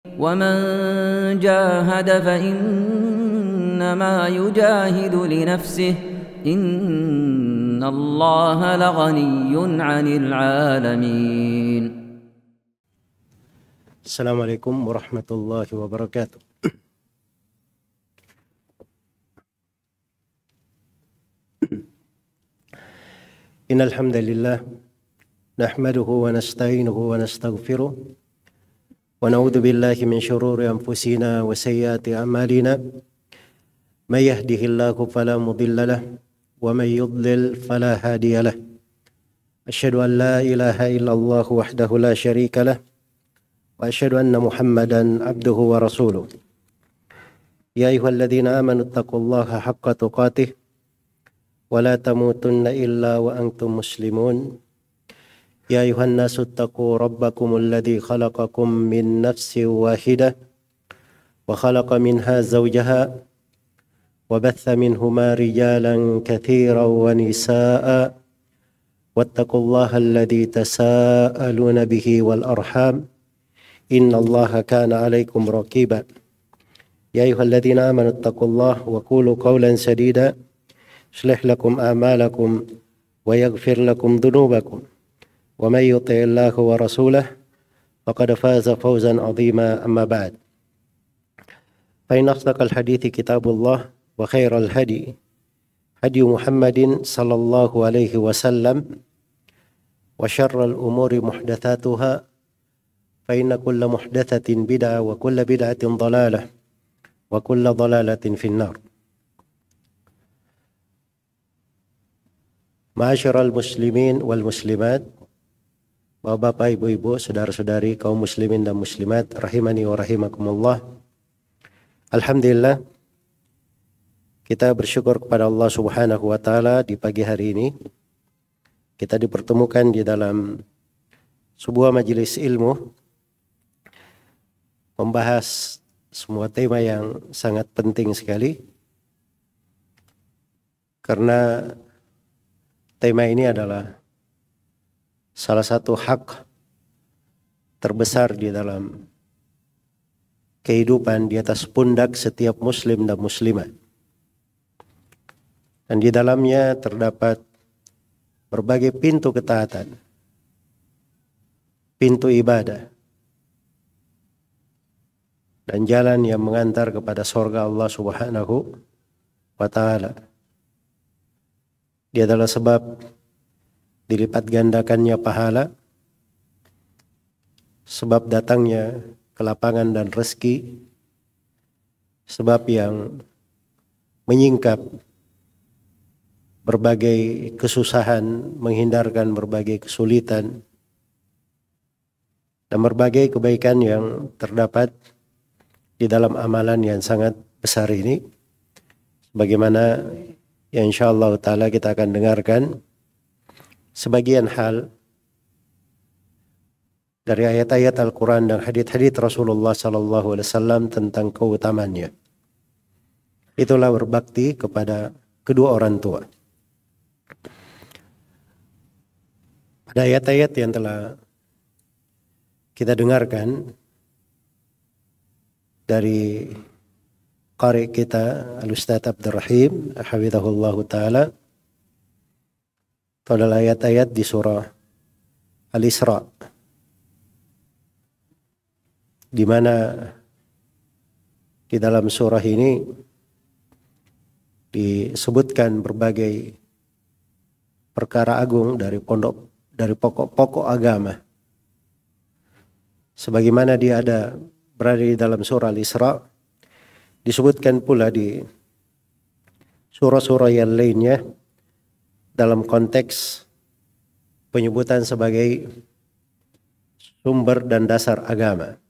ومن جاهد فإنما يجاهد لنفسه إن الله لغني عن العالمين. السلام عليكم ورحمة الله وبركاته. إن الحمد لله نحمده ونستعينه ونستغفره ونعوذ بالله من شرور أنفسنا وسيئات أعمالنا من يهده الله فلا مضل له ومن يضلل فلا هادي له أشهد أن لا إله إلا الله وحده لا شريك له وأشهد أن محمدا عبده ورسوله يا أيها الذين آمنوا اتقوا الله حق تقاته ولا تموتن إلا وأنتم مسلمون يا أيها الناس اتقوا ربكم الذي خلقكم من نفس واحدة وخلق منها زوجها وبث منهما رجالا كثيرا ونساء واتقوا الله الذي تساءلون به والأرحام إن الله كان عليكم رقيبا يا أيها الذين آمنوا اتقوا الله وقولوا قولا سديدا يصلح لكم أعمالكم ويغفر لكم ذنوبكم ومن يطع الله ورسوله فقد فاز فوزا عظيما. أما بعد فإن أصدق الحديث كتاب الله وخير الهدي هدي محمد صلى الله عليه وسلم وشر الأمور محدثاتها فإن كل محدثة بدعة وكل بدعة ضلالة وكل ضلالة في النار. Ma'asyiral muslimin wal muslimat, Bapak, Ibu-ibu, saudara-saudari kaum muslimin dan muslimat rahimani wa rahimakumullah. Alhamdulillah, kita bersyukur kepada Allah Subhanahu wa taala di pagi hari ini kita dipertemukan di dalam sebuah majelis ilmu membahas semua tema yang sangat penting sekali, karena tema ini adalah salah satu hak terbesar di dalam kehidupan di atas pundak setiap muslim dan muslimah. Dan di dalamnya terdapat berbagai pintu ketaatan, pintu ibadah, dan jalan yang mengantar kepada surga Allah Subhanahu wa taala. Dia adalah sebab dilipat gandakannya pahala, sebab datangnya kelapangan dan rezeki, sebab yang menyingkap berbagai kesusahan, menghindarkan berbagai kesulitan, dan berbagai kebaikan yang terdapat di dalam amalan yang sangat besar ini. Bagaimana ya insyaallah ta'ala kita akan dengarkan sebagian hal dari ayat-ayat Al-Quran dan hadits-hadits Rasulullah SAW tentang keutamaannya. Itulah berbakti kepada kedua orang tua. Pada ayat-ayat yang telah kita dengarkan dari qari kita Al-Ustaz Abdul Rahim hafizahullahu taala, itu adalah ayat-ayat di surah Al-Isra, di mana di dalam surah ini disebutkan berbagai perkara agung dari pokok-pokok agama, sebagaimana dia berada di dalam surah Al-Isra. Disebutkan pula di surah-surah yang lainnya dalam konteks penyebutan sebagai sumber dan dasar agama.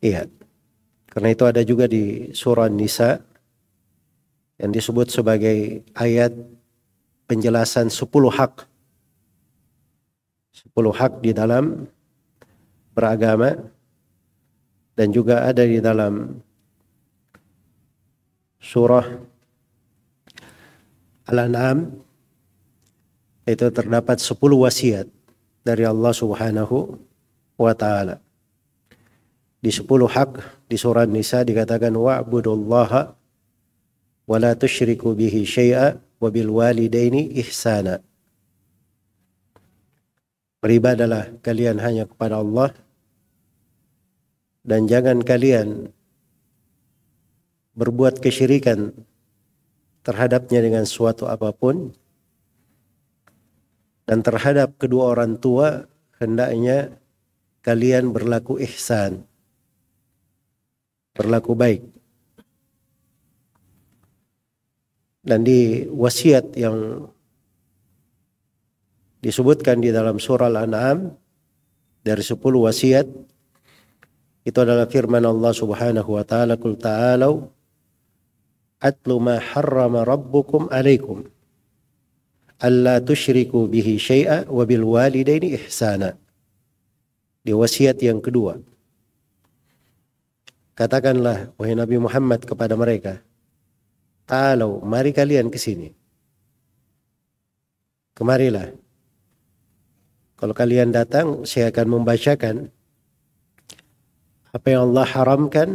Iya, karena itu ada juga di surah Nisa yang disebut sebagai ayat penjelasan 10 hak. 10 hak di dalam beragama, dan juga ada di dalam surah Al-An'am, itu terdapat 10 wasiat dari Allah Subhanahu wa ta'ala. Di 10 hak di surah Nisa dikatakan wa'budullaha wa la tusyriku bihi syai'a wa bil walidaini ihsana. Beribadalah kalian hanya kepada Allah dan jangan kalian berbuat kesyirikan terhadapnya dengan suatu apapun, dan terhadap kedua orang tua hendaknya kalian berlaku ihsan, berlaku baik. Dan di wasiat yang disebutkan di dalam surah Al-An'am dari 10 wasiat itu adalah firman Allah Subhanahu wa taala, "Qul ta'alu atlu ma harrama rabbukum 'alaikum alla tusyriku bihi syai'a wa bil walidaini ihsana." Di wasiat yang kedua, katakanlah wahai Nabi Muhammad kepada mereka, ta'alu, mari kalian ke sini. Kemarilah. Kalau kalian datang, saya akan membacakan apa yang Allah haramkan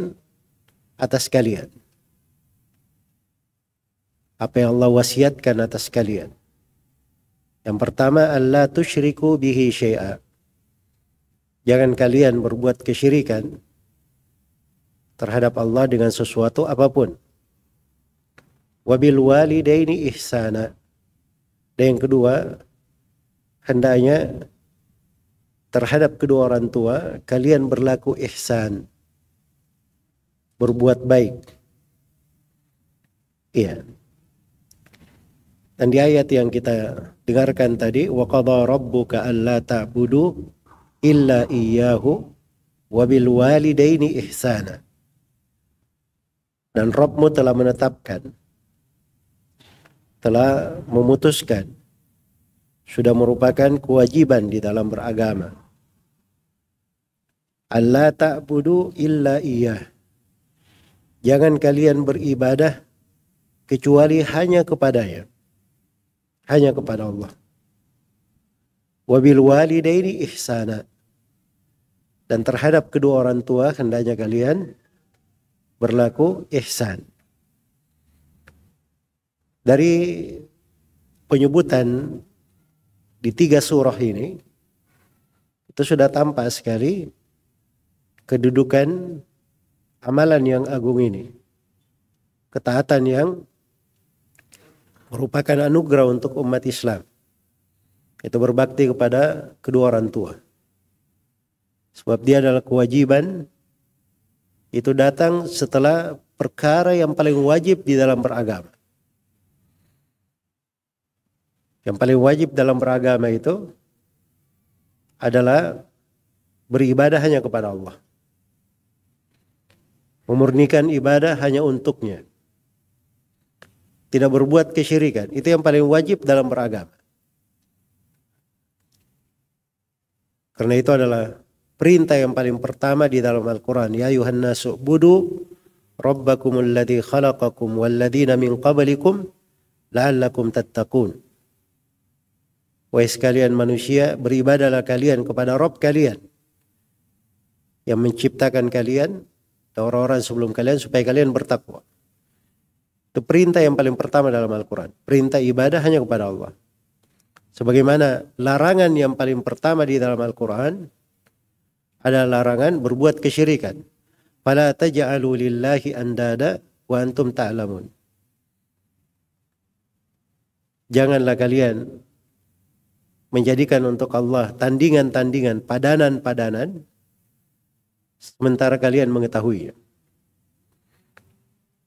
atas kalian, apa yang Allah wasiatkan atas kalian. Yang pertama, alla tusyriku bihi syai'a. Jangan kalian berbuat kesyirikan terhadap Allah dengan sesuatu apapun. Wabil walidaini ihsana. Dan yang kedua, hendaknya terhadap kedua orang tua kalian berlaku ihsan, berbuat baik. Iya. Dan di ayat yang kita dengarkan tadi, wa qadha rabbuka alla ta'budu illa iyyahu wa bil walidaini ihsana. Dan Rabbmu telah menetapkan, telah memutuskan, sudah merupakan kewajiban di dalam beragama. Alla ta'budu illa iyyah. Jangan kalian beribadah kecuali hanya kepadanya. Hanya kepada Allah. Wabil walidaini ihsana. Dan terhadap kedua orang tua hendaknya kalian berlaku ihsan. Dari penyebutan di 3 surah ini, itu sudah tampak sekali kedudukan amalan yang agung ini. Ketaatan yang merupakan anugerah untuk umat Islam. Itu berbakti kepada kedua orang tua. Sebab dia adalah kewajiban, itu datang setelah perkara yang paling wajib di dalam beragama. Yang paling wajib dalam beragama itu adalah beribadah hanya kepada Allah. Memurnikan ibadah hanya untuknya. Tidak berbuat kesyirikan. Itu yang paling wajib dalam beragama. Karena itu adalah perintah yang paling pertama di dalam Al-Quran. Ya ayuhan nasu budu rabbakumul ladzi khalaqakum walladzina min qablikum la'allakum tattaqun. Wahai sekalian manusia, beribadahlah kalian kepada Rabb kalian yang menciptakan kalian dan orang-orang sebelum kalian supaya kalian bertakwa. Itu perintah yang paling pertama dalam Al-Quran. Perintah ibadah hanya kepada Allah. Sebagaimana larangan yang paling pertama di dalam Al-Quran adalah larangan berbuat kesyirikan. Fala taj'alu lillahi andada wa antum ta'lamun. Janganlah kalian menjadikan untuk Allah tandingan-tandingan, padanan-padanan, sementara kalian mengetahuinya.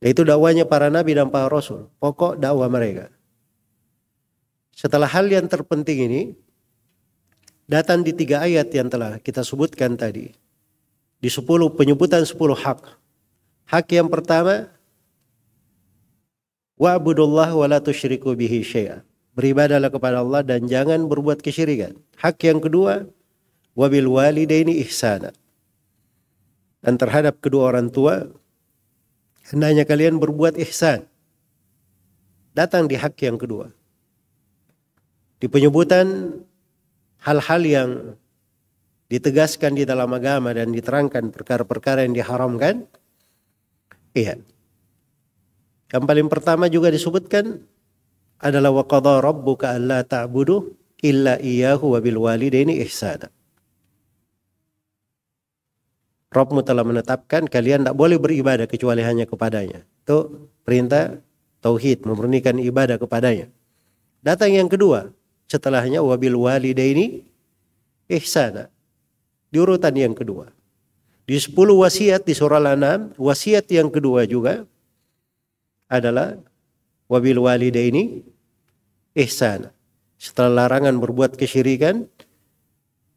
Itu dakwanya para nabi dan para rasul, pokok dakwah mereka. Setelah hal yang terpenting ini datang di 3 ayat yang telah kita sebutkan tadi. Di 10 penyebutan 10 hak. Hak yang pertama, wa'budullaha wa la tusyriku bihi syai'a. Beribadahlah kepada Allah dan jangan berbuat kesyirikan. Hak yang kedua, wabil walidaini ihsana. Dan terhadap kedua orang tua hendaknya kalian berbuat ihsan. Datang di hak yang kedua. Di penyebutan hal-hal yang ditegaskan di dalam agama dan diterangkan perkara-perkara yang diharamkan. Iya. Yang paling pertama juga disebutkan adalah wa qadha rabbuka alla ta'budu illa iyyahu wa bil walidaini ihsana. Rabbmu telah menetapkan kalian tidak boleh beribadah kecuali hanya kepadanya. Itu perintah tauhid, memurnikan ibadah kepadanya. Datang yang kedua, setelahnya wabil walidaini ihsana. Di urutan yang kedua. Di 10 wasiat di surah Al-An'am, wasiat yang kedua juga adalah wabil walidaini ihsana. Setelah larangan berbuat kesyirikan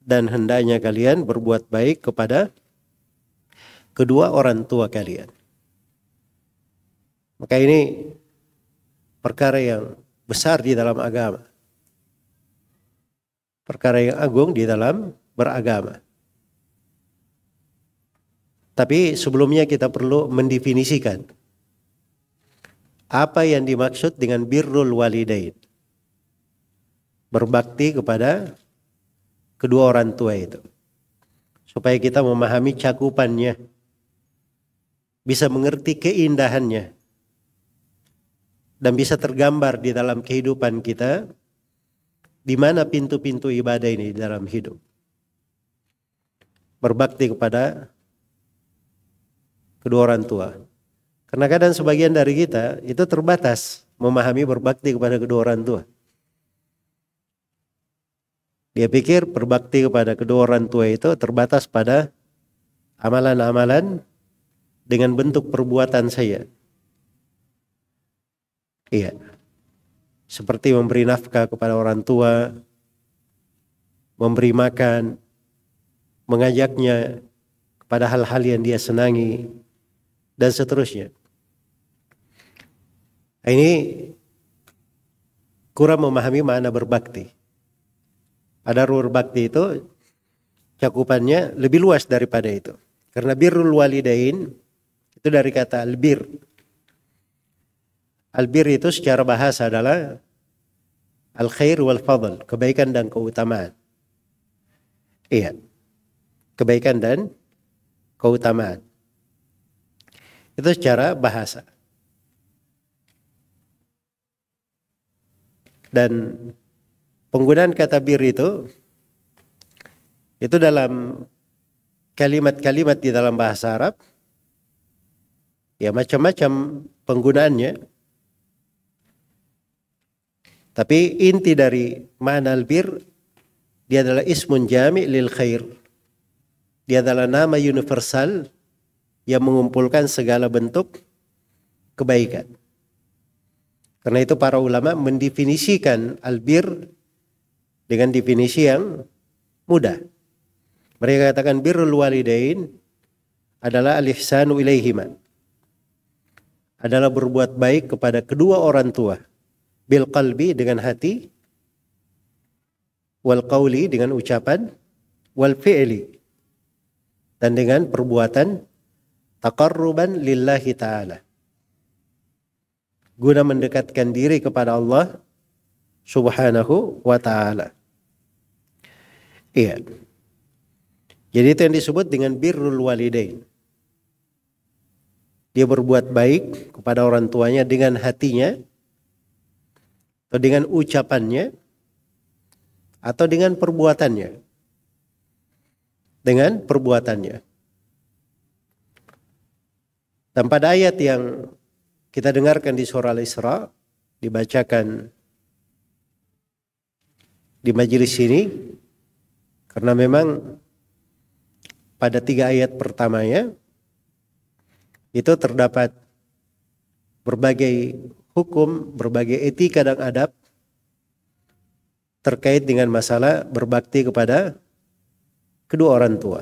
dan hendaknya kalian berbuat baik kepada kedua orang tua kalian. Maka ini perkara yang besar di dalam agama. Perkara yang agung di dalam beragama. Tapi sebelumnya kita perlu mendefinisikan apa yang dimaksud dengan birrul walidain. Berbakti kepada kedua orang tua itu. Supaya kita memahami cakupannya. Bisa mengerti keindahannya. Dan bisa tergambar di dalam kehidupan kita. Di mana pintu-pintu ibadah ini di dalam hidup. Berbakti kepada kedua orang tua. Karena kadang sebagian dari kita itu terbatas memahami berbakti kepada kedua orang tua. Dia pikir berbakti kepada kedua orang tua itu terbatas pada amalan-amalan dengan bentuk perbuatan saya. Iya. Seperti memberi nafkah kepada orang tua, memberi makan, mengajaknya kepada hal-hal yang dia senangi, dan seterusnya. Ini kurang memahami makna berbakti. Ada berbakti itu cakupannya lebih luas daripada itu. Karena birrul walidain itu dari kata albir. Albir itu secara bahasa adalah al-khair wal fadl, kebaikan dan keutamaan. Iya. Kebaikan dan keutamaan. Itu secara bahasa. Dan penggunaan kata bir itu dalam kalimat-kalimat di dalam bahasa Arab ya macam-macam penggunaannya. Tapi inti dari makna albir dia adalah ismun jami' lil khair. Dia adalah nama universal yang mengumpulkan segala bentuk kebaikan. Karena itu para ulama mendefinisikan albir dengan definisi yang mudah. Mereka katakan birrul walidain adalah al-ihsanu ilaihima. Adalah berbuat baik kepada kedua orang tua. Bil qalbi dengan hati, wal qawli dengan ucapan, wal fi'li dan dengan perbuatan taqarruban lillahi ta'ala. Guna mendekatkan diri kepada Allah subhanahu wa ta'ala. Iya. Jadi itu yang disebut dengan birrul walidain. Dia berbuat baik kepada orang tuanya dengan hatinya, atau dengan ucapannya, atau dengan perbuatannya. Dengan perbuatannya. Dan pada ayat yang kita dengarkan di surah Al-Isra, dibacakan di majelis ini, karena memang pada 3 ayat pertamanya, itu terdapat berbagai hukum, berbagai etika dan adab terkait dengan masalah berbakti kepada kedua orang tua.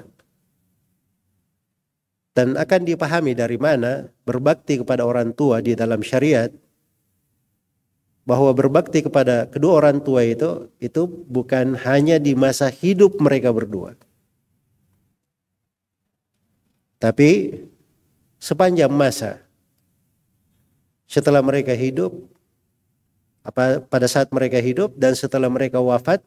Dan akan dipahami dari mana berbakti kepada orang tua di dalam syariat, bahwa berbakti kepada kedua orang tua itu bukan hanya di masa hidup mereka berdua, tapi sepanjang masa setelah mereka hidup, pada saat mereka hidup dan setelah mereka wafat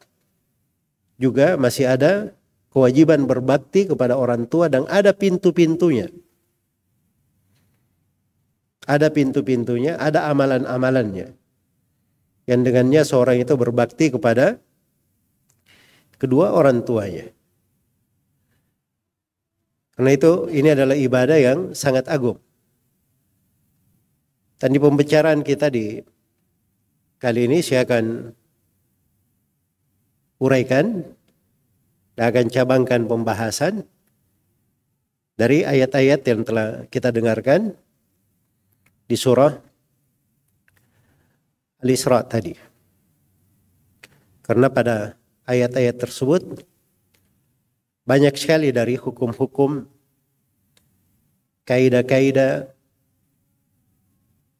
juga masih ada kewajiban berbakti kepada orang tua dan ada pintu-pintunya. Ada pintu-pintunya, ada amalan-amalannya. Yang dengannya seorang itu berbakti kepada kedua orang tuanya. Karena itu ini adalah ibadah yang sangat agung. Dan di pembicaraan kita di kali ini saya akan uraikan dan akan cabangkan pembahasan dari ayat-ayat yang telah kita dengarkan di surah Al-Isra tadi. Karena pada ayat-ayat tersebut banyak sekali dari hukum-hukum, kaidah-kaidah,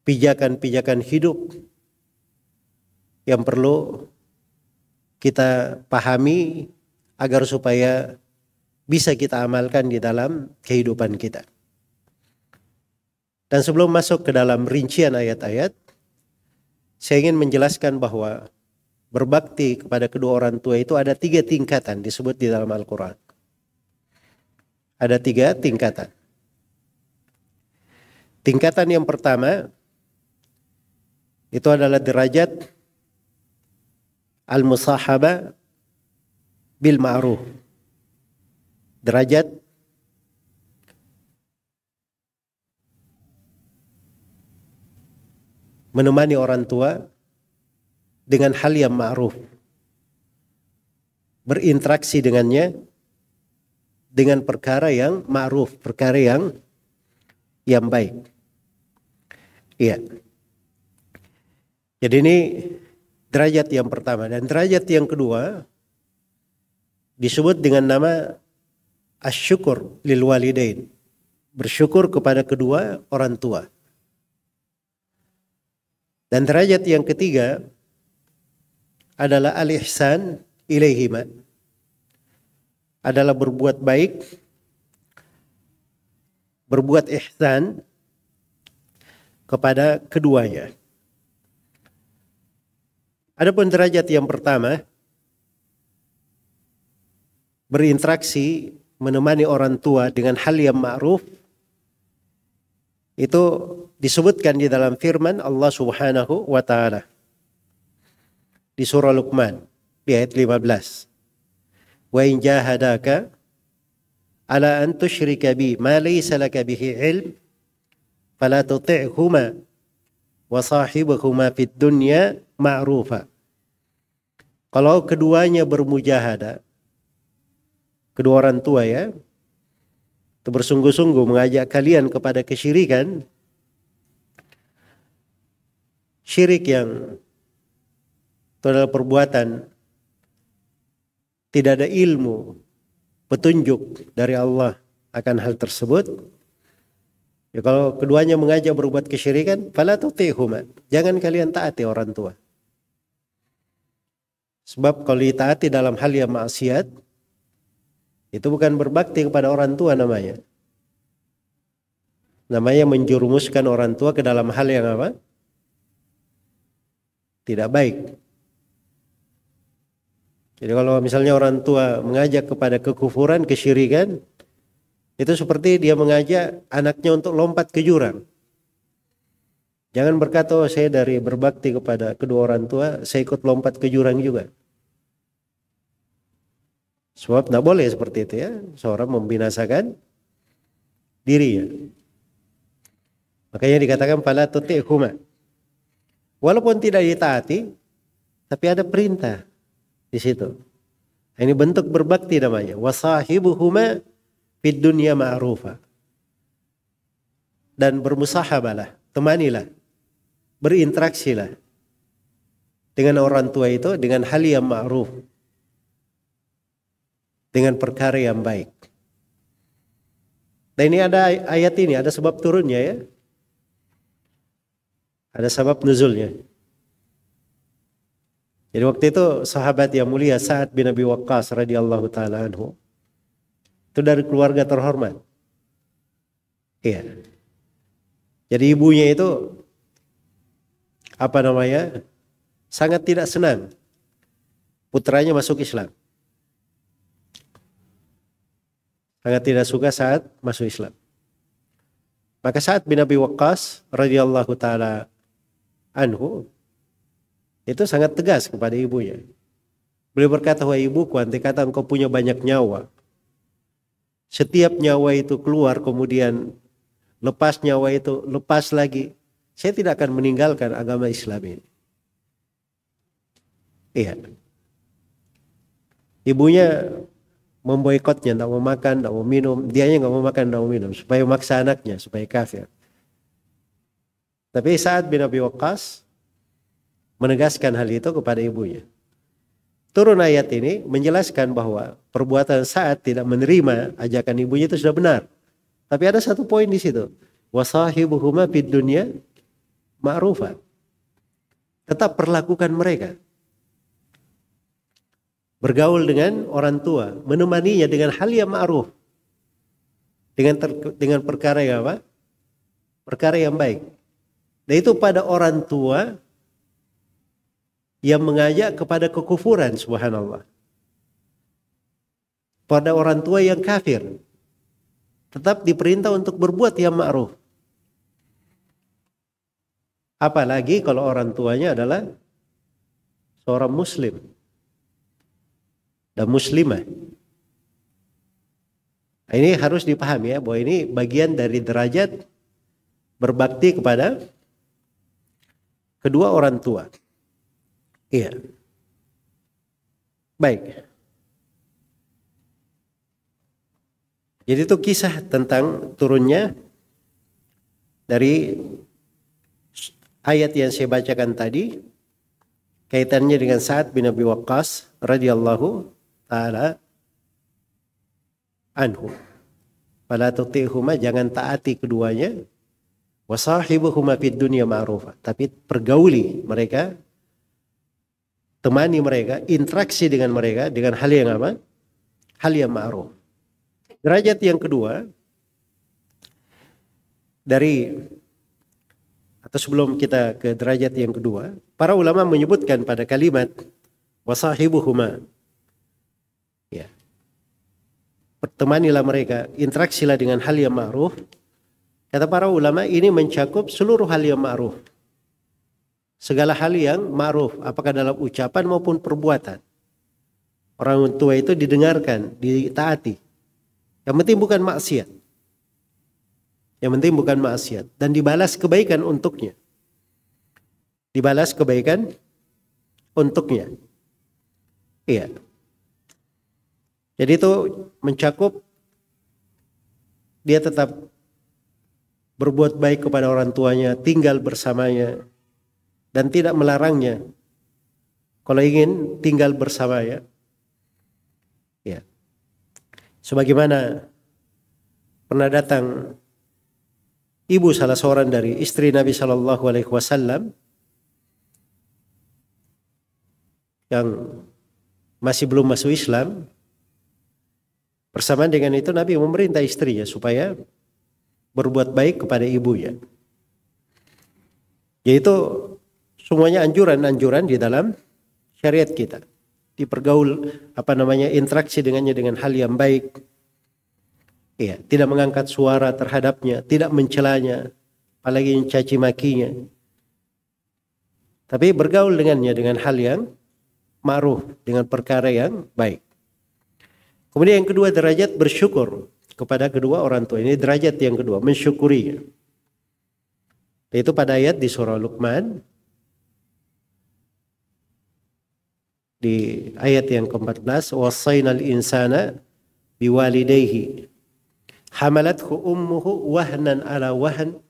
pijakan-pijakan hidup yang perlu kita pahami agar supaya bisa kita amalkan di dalam kehidupan kita. Dan sebelum masuk ke dalam rincian ayat-ayat, saya ingin menjelaskan bahwa berbakti kepada kedua orang tua itu ada 3 tingkatan disebut di dalam Al-Quran. Ada 3 tingkatan. Tingkatan yang pertama itu adalah derajat al-musahaba bil ma'ruf. Derajat menemani orang tua dengan hal yang ma'ruf. Berinteraksi dengannya dengan perkara yang ma'ruf, perkara yang baik. Iya. Jadi ini derajat yang pertama. Dan derajat yang kedua disebut dengan nama asyukur lil walidain. Bersyukur kepada kedua orang tua. Dan derajat yang ketiga adalah al-ihsan ilaihima. Adalah berbuat baik, berbuat ihsan kepada keduanya. Adapun derajat yang pertama, berinteraksi, menemani orang tua dengan hal yang ma'ruf, itu disebutkan di dalam firman Allah Subhanahu wa taala di surah Luqman di ayat 15. Wa in jahadaka ala an tusyrika bi ma laysa laka bihi ilm fala tuti'huma wa sahibuhuma fid dunya ma'rufa. Kalau keduanya bermujahadah, kedua orang tua ya, itu bersungguh-sungguh mengajak kalian kepada kesyirikan, syirik yang itu adalah perbuatan tidak ada ilmu petunjuk dari Allah akan hal tersebut. Ya, kalau keduanya mengajak berbuat kesyirikan, fala tuti'huma, jangan kalian taati orang tua. Sebab kalau ditaati dalam hal yang maksiat, itu bukan berbakti kepada orang tua namanya. Namanya menjerumuskan orang tua ke dalam hal yang apa? Tidak baik. Jadi kalau misalnya orang tua mengajak kepada kekufuran, kesyirikan, itu seperti dia mengajak anaknya untuk lompat ke jurang. Jangan berkata, oh, saya dari berbakti kepada kedua orang tua, saya ikut lompat ke jurang juga. Sebab tidak boleh seperti itu ya. Seorang membinasakan dirinya. Makanya dikatakan fala tuti'huma. Walaupun tidak ditaati, tapi ada perintah di situ. Ini bentuk berbakti namanya. Wasahibuhuma fid dunya ma'rufa. Dan bermusahabalah, temanilah, berinteraksilah dengan orang tua itu dengan hal yang ma'ruf, dengan perkara yang baik. Dan ini ada ayat ini, ada sebab turunnya ya. Ada sebab nuzulnya. Jadi waktu itu sahabat yang mulia Sa'ad bin Abi Waqqas radhiyallahu taala anhu itu dari keluarga terhormat. Iya. Jadi ibunya itu apa namanya? Sangat tidak senang putranya masuk Islam. sangat tidak suka saat masuk Islam. Maka Sa'ad bin Abi Waqqas radhiyallahu taala anhu itu sangat tegas kepada ibunya. Beliau berkata, "Wahai ibuku, andai kata engkau punya banyak nyawa, setiap nyawa itu keluar kemudian lepas nyawa itu lepas lagi, saya tidak akan meninggalkan agama Islam ini." Iya. Ibunya memboikotnya, tidak mau makan, tidak mau minum. Dianya nggak mau makan, tidak mau minum, supaya memaksa anaknya supaya kafir. Tapi Sa'ad bin Abi Waqqas menegaskan hal itu kepada ibunya. Turun ayat ini menjelaskan bahwa perbuatan Sa'ad tidak menerima ajakan ibunya itu sudah benar. Tapi ada satu poin di situ. Wasahibuhuma fid dunya ma'rufa. Tetap perlakukan mereka. Bergaul dengan orang tua, menemaninya dengan hal yang ma'ruf. Dengan perkara yang apa? Perkara yang baik. Dan itu pada orang tua yang mengajak kepada kekufuran, subhanallah. Pada orang tua yang kafir, tetap diperintah untuk berbuat yang ma'ruf. Apalagi kalau orang tuanya adalah seorang muslim dan muslimah. Ini harus dipahami ya, bahwa ini bagian dari derajat berbakti kepada kedua orang tua. Iya. Baik. Jadi itu kisah tentang turunnya dari ayat yang saya bacakan tadi, kaitannya dengan Sa'ad bin Abi Waqqas radhiyallahu ta'ala anhu. Fala tuti'huma, jangan taati keduanya. Wasahibuhuma fid dunya ma'rufa, tapi pergauli mereka, temani mereka, interaksi dengan mereka dengan hal yang apa? Hal yang ma'ruf. Derajat yang kedua dari, atau sebelum kita ke derajat yang kedua, para ulama menyebutkan pada kalimat wasahibuhuma, ya, pertemanilah mereka, interaksilah dengan hal yang ma'ruf. Kata para ulama, ini mencakup seluruh hal yang ma'ruf. Segala hal yang ma'ruf, apakah dalam ucapan maupun perbuatan. Orang tua itu didengarkan, ditaati. Yang penting bukan maksiat. Yang penting bukan maksiat. Dan dibalas kebaikan untuknya. Dibalas kebaikan untuknya. Iya. Jadi itu mencakup dia tetap berbuat baik kepada orang tuanya, tinggal bersamanya, dan tidak melarangnya. Kalau ingin tinggal bersamanya, ya. Sebagaimana pernah datang ibu salah seorang dari istri Nabi Shallallahu Alaihi Wasallam yang masih belum masuk Islam. Bersamaan dengan itu Nabi memerintah istrinya supaya berbuat baik kepada ibunya. Yaitu semuanya anjuran-anjuran di dalam syariat kita. Dipergaul interaksi dengannya dengan hal yang baik. Ya, tidak mengangkat suara terhadapnya, tidak mencelanya, apalagi mencaci makinya. Tapi bergaul dengannya dengan hal yang ma'ruf, dengan perkara yang baik. Kemudian yang kedua, derajat bersyukur kepada kedua orang tua. Ini derajat yang kedua, mensyukurinya. Itu pada ayat di surah Luqman, di ayat yang ke-14, wassaynal insana biwalidayhi hamalathu ummuhu wahnan ala wahn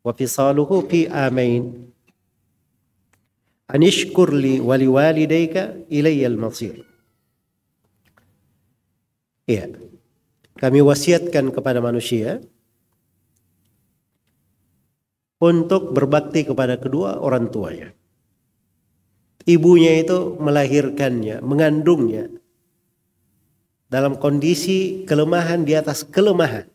wa fisaluhu fi amain anishkur li wa liwalidayka ilayyal masir. Ya, kami wasiatkan kepada manusia untuk berbakti kepada kedua orang tuanya. Ibunya itu melahirkannya, mengandungnya dalam kondisi kelemahan di atas kelemahan.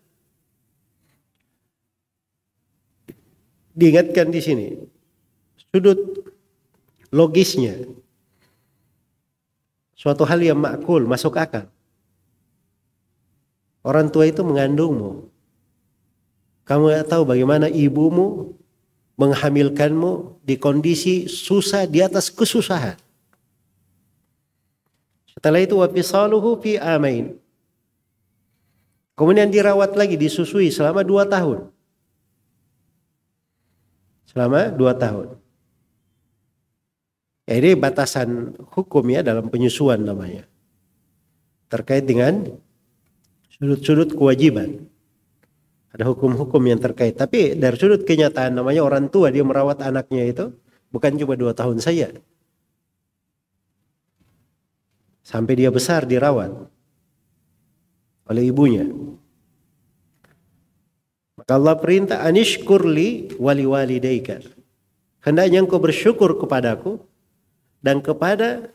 Diingatkan di sini sudut logisnya, suatu hal yang makul, masuk akal. Orang tua itu mengandungmu. Kamu tidak tahu bagaimana ibumu menghamilkanmu di kondisi susah di atas kesusahan. Setelah itu wa fisaluhu fi amain. Kemudian dirawat lagi, disusui selama 2 tahun. Selama 2 tahun. Ya, ini batasan hukum ya dalam penyusuan namanya. Terkait dengan sudut-sudut kewajiban. Ada hukum-hukum yang terkait. Tapi dari sudut kenyataan namanya orang tua dia merawat anaknya itu bukan cuma 2 tahun saja. Sampai dia besar dirawat oleh ibunya. Maka Allah perintah anishkurli wali walidayka. Hendaknya engkau bersyukur kepadaku dan kepada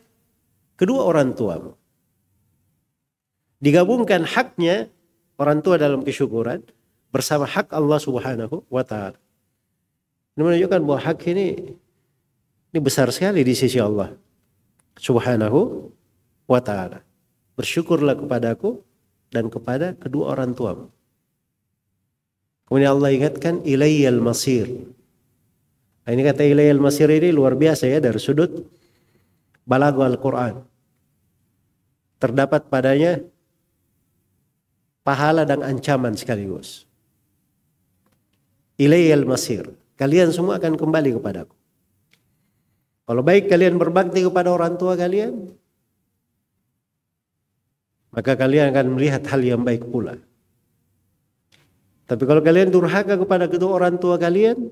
kedua orang tuamu. Digabungkan haknya orang tua dalam kesyukuran bersama hak Allah Subhanahu wa taala. Ini menunjukkan bahwa hak ini besar sekali di sisi Allah Subhanahu wa taala. Bersyukurlah kepadaku dan kepada kedua orang tuamu. Kemudian Allah ingatkan ilayyal masir. Nah, ini kata ilayyal masir ini luar biasa ya dari sudut balaghah Al-Qur'an. Terdapat padanya pahala dan ancaman sekaligus. Ilayyal masir. Kalian semua akan kembali kepadaku. Kalau baik kalian berbakti kepada orang tua kalian, maka kalian akan melihat hal yang baik pula. Tapi kalau kalian durhaka kepada kedua orang tua kalian,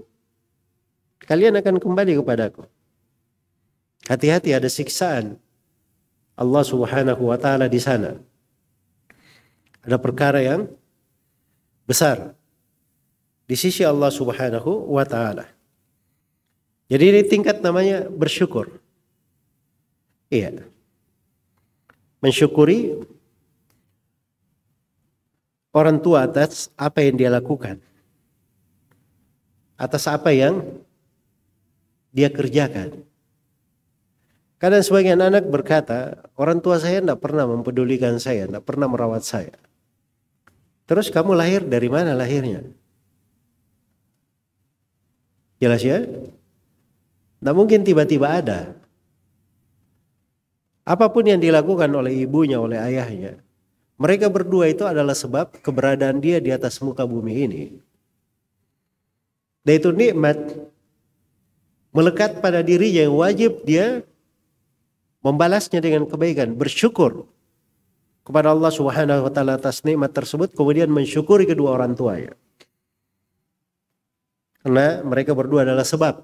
kalian akan kembali kepadaku. Hati-hati, ada siksaan Allah Subhanahu wa taala di sana. Ada perkara yang besar di sisi Allah Subhanahu wa taala. Jadi ini tingkat namanya bersyukur. Iya. Mensyukuri orang tua atas apa yang dia lakukan. Atas apa yang dia kerjakan. Kadang sebagian anak berkata, orang tua saya tidak pernah mempedulikan saya, tidak pernah merawat saya. Terus kamu lahir dari mana lahirnya? Jelas ya? Tidak mungkin tiba-tiba ada. Apapun yang dilakukan oleh ibunya, oleh ayahnya, mereka berdua itu adalah sebab keberadaan dia di atas muka bumi ini. Dan itu nikmat melekat pada dirinya yang wajib dia membalasnya dengan kebaikan, bersyukur kepada Allah Subhanahu wa taala atas nikmat tersebut, kemudian mensyukuri kedua orang tuanya. Karena mereka berdua adalah sebab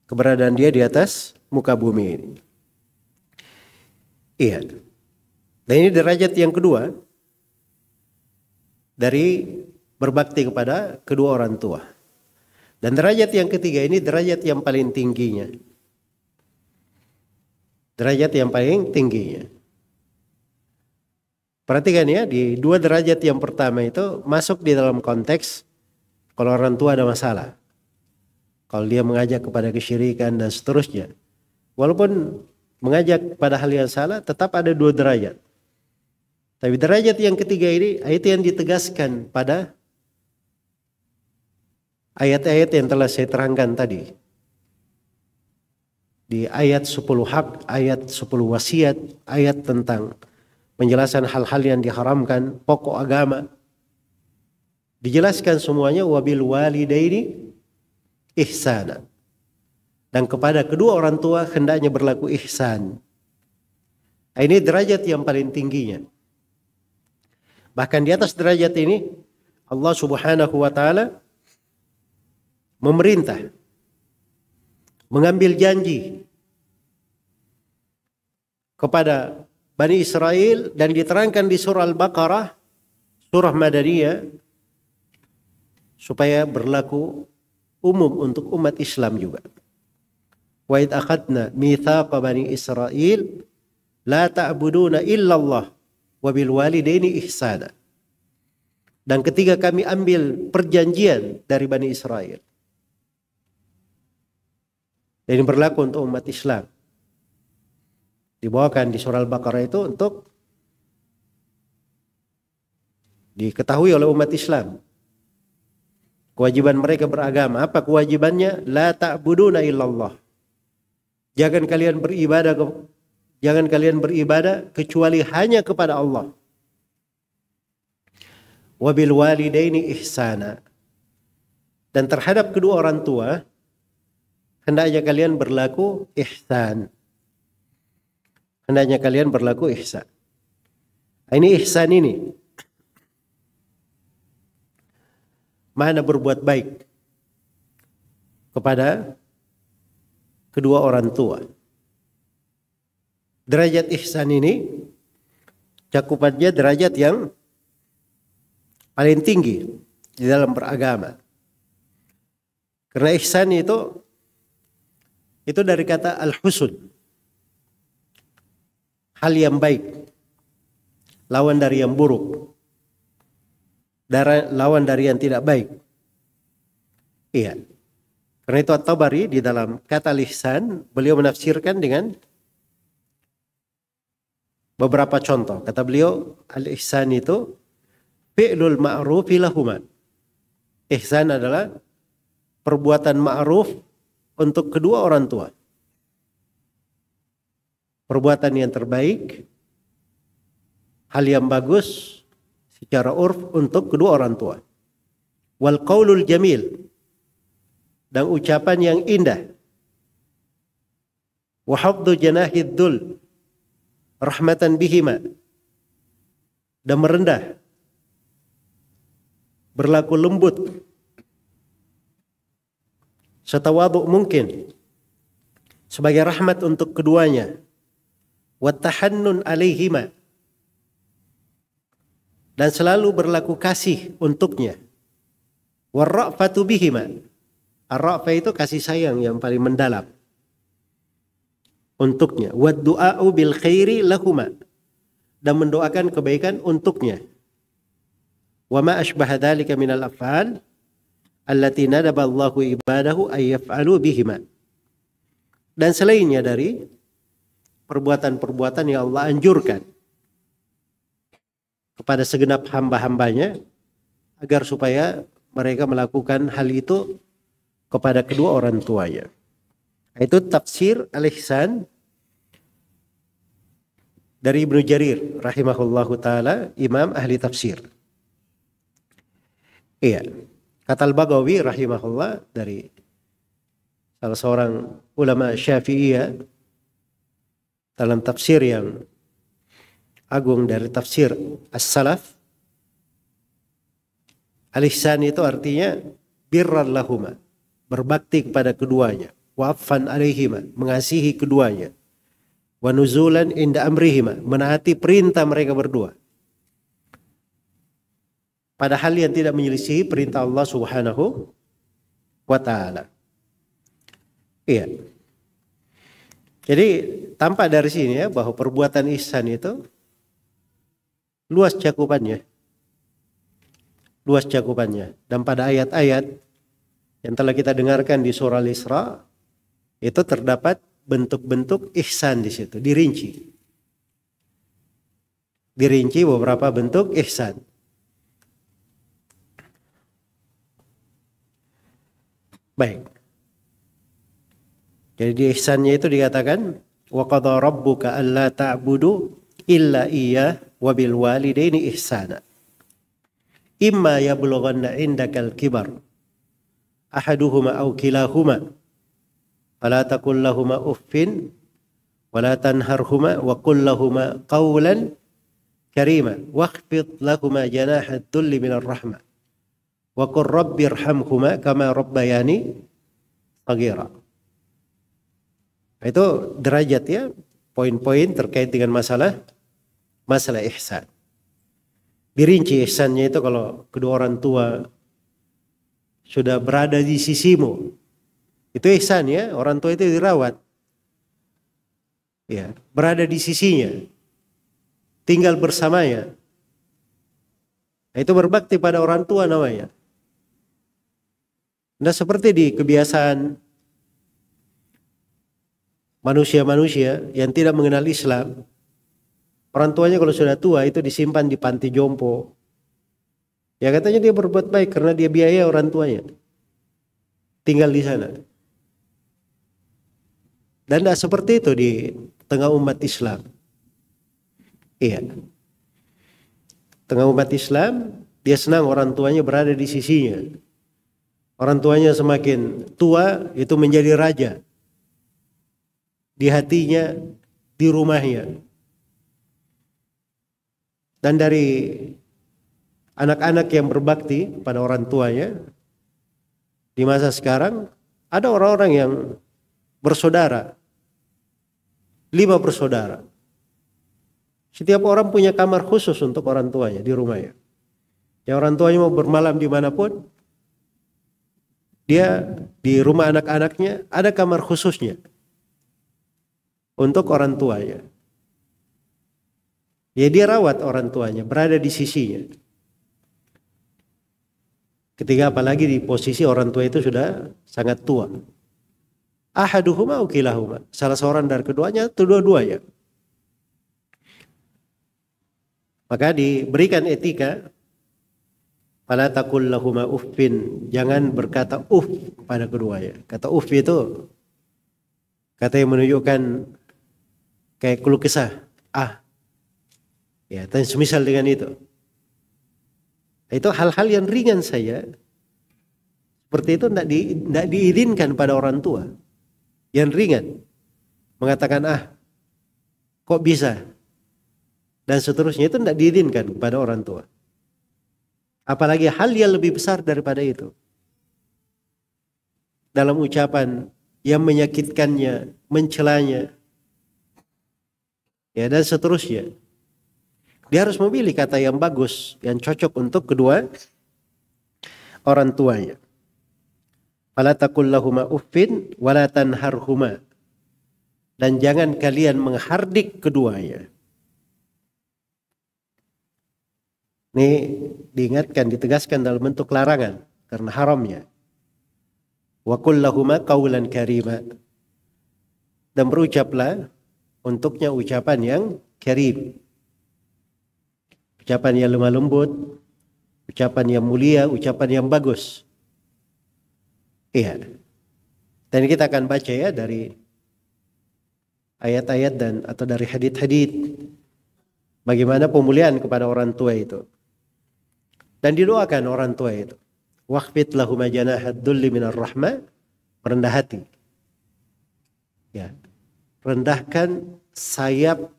keberadaan dia di atas muka bumi ini. Iya. Dan ini derajat yang kedua dari berbakti kepada kedua orang tua. Dan derajat yang ketiga ini derajat yang paling tingginya. Derajat yang paling tingginya. Perhatikan ya, di 2 derajat yang pertama itu masuk di dalam konteks kalau orang tua ada masalah. Kalau dia mengajak kepada kesyirikan dan seterusnya. Walaupun mengajak pada hal yang salah, tetap ada 2 derajat. Tapi derajat yang ketiga ini, itu yang ditegaskan pada ayat-ayat yang telah saya terangkan tadi. Di ayat 10 hak, ayat 10 wasiat, ayat tentang penjelasan hal-hal yang diharamkan, pokok agama. Dijelaskan semuanya wabil walidaini ihsana. Dan kepada kedua orang tua hendaknya berlaku ihsan. Ini derajat yang paling tingginya. Bahkan di atas derajat ini Allah Subhanahu wa taala memerintah, mengambil janji kepada Bani Israel dan diterangkan di surah Al-Baqarah, surah Madaniyah, supaya berlaku umum untuk umat Islam juga. Wa id akhadna mitsaqa Bani Israel la ta'buduna illallah wa bil walidaini ihsana. Dan ketika kami ambil perjanjian dari Bani Israel, dan ini berlaku untuk umat Islam, dibawakan di surah Al-Baqarah itu untuk diketahui oleh umat Islam. Kewajiban mereka beragama. Apa kewajibannya? La ta'buduna illallah. Jangan kalian beribadah kecuali hanya kepada Allah. Wabil walidaini ihsana. Dan terhadap kedua orang tua hendaknya kalian berlaku ihsan. Hendaknya kalian berlaku ihsan. Ini ihsan ini mana berbuat baik kepada kedua orang tua. Derajat ihsan ini cakupannya derajat yang paling tinggi di dalam beragama. Karena ihsan itu dari kata al-husn. Hal yang baik. Lawan dari yang buruk. Lawan dari yang tidak baik. Iya. Karena itu At-Tabari di dalam kata ihsan beliau menafsirkan dengan beberapa contoh. Kata beliau, al-ihsan itu fi'lul ma'rufi lahuma. Ihsan adalah perbuatan ma'ruf untuk kedua orang tua. Perbuatan yang terbaik, hal yang bagus secara urf untuk kedua orang tua. Wal qaulul jamil, dan ucapan yang indah. Wa hafdhu janahid dhul rahmatan bihima, dan merendah, berlaku lembut setawaduk mungkin sebagai rahmat untuk keduanya. Wa tahannun alaihima, dan selalu berlaku kasih untuknya. Wa ra'fatu bihima, ar-ra'fa itu kasih sayang yang paling mendalam untuknya. Wa du'a'u bil khairi lahuma, dan mendoakan kebaikan untuknya. Wa ma ashbaha dzalika minal af'al allati nadaba Allahu ibadahu ay yaf'alu bihima, dan selainnya dari perbuatan-perbuatan yang Allah anjurkan kepada segenap hamba-hambanya agar supaya mereka melakukan hal itu kepada kedua orang tuanya. Itu tafsir al-ihsan dari Ibnu Jarir rahimahullahu taala, imam ahli tafsir. Iya, kata Al-Baghawi rahimahullah, dari salah seorang ulama Syafi'iyah dalam tafsir yang agung dari tafsir as-salaf, al-ihsan itu artinya birran lahuma, berbakti kepada keduanya. Wa'afan alaihima, mengasihi keduanya. Wa nuzulan inda amrihima, menaati perintah mereka berdua. Padahal yang tidak menyelisihi perintah Allah Subhanahu wa ta'ala. Iya. Jadi tampak dari sini ya bahwa perbuatan ihsan itu luas cakupannya. Luas cakupannya. Dan pada ayat-ayat yang telah kita dengarkan di surah Al-Isra itu terdapat bentuk-bentuk ihsan di situ, dirinci. Dirinci beberapa bentuk ihsan. Baik. Jadi di ihsannya itu dikatakan wa qadha rabbuka alla ta'budu illa iyyah wa bil walidaini ihsana. Imma yablughanna indakal kibar ahaduhuma aw kilahuma fala taqul lahumā uffin wa la tanharhuma wa qul lahumā qawlan karīma wakhfid lahumā janāha ad-dhulli minar rahmah wa qur rabbirhamhuma kama rabbayani shaghīrā. Itu derajat ya, poin-poin terkait dengan masalah ihsan. Dirinci ihsannya itu kalau kedua orang tua sudah berada di sisimu, itu ihsan ya, orang tua itu dirawat. Ya, berada di sisinya, tinggal bersamanya. Itu berbakti pada orang tua namanya. Nah, seperti di kebiasaan manusia-manusia yang tidak mengenal Islam, orang tuanya kalau sudah tua itu disimpan di panti jompo, Ya katanya dia berbuat baik karena dia biaya orang tuanya tinggal di sana. Dan tidak seperti itu di tengah umat Islam. Iya. Tengah umat Islam, dia senang orang tuanya berada di sisinya. Orang tuanya semakin tua, itu menjadi raja. Di hatinya, di rumahnya. Dan dari anak-anak yang berbakti pada orang tuanya, di masa sekarang, ada orang-orang yang bersaudara. 5 bersaudara. Setiap orang punya kamar khusus untuk orang tuanya di rumahnya. Ya orang tuanya mau bermalam dimanapun, dia di rumah anak-anaknya ada kamar khususnya untuk orang tuanya. Ya dia rawat orang tuanya, berada di sisinya. Ketika apalagi di posisi orang tua itu sudah sangat tua. Ahaduhuma ukilahuma. Salah seorang dari keduanya atau dua-duanya. Maka diberikan etika. Fala taqul lahuma uffin. Jangan berkata uff pada keduanya. Kata uff itu kata yang menunjukkan kayak keluh kesah. Ya, dan semisal dengan itu. Itu hal-hal yang ringan saja. Seperti itu tidak diizinkan pada orang tua. Yang ringan. Mengatakan kok bisa? Dan seterusnya itu tidak diizinkan kepada orang tua. Apalagi hal yang lebih besar daripada itu. Dalam ucapan yang menyakitkannya, mencelanya. Ya, dan seterusnya. Dia harus memilih kata yang bagus, yang cocok untuk kedua orang tuanya. Fala taqul lahuma uffin wala tanharhuma. Dan jangan kalian menghardik keduanya. Ini diingatkan, ditegaskan dalam bentuk larangan karena haramnya. Wa qul lahuma qawlan karima. Dan berucaplah untuknya ucapan yang karim. Ucapan yang lemah lembut, ucapan yang mulia, ucapan yang bagus. Iya. Dan kita akan baca ya dari ayat-ayat dan atau dari hadits-hadits bagaimana pemuliaan kepada orang tua itu. Dan didoakan orang tua itu. Waqfid lahuma janahad dhulli minar rahmah, rendah hati. Ya. Rendahkan sayap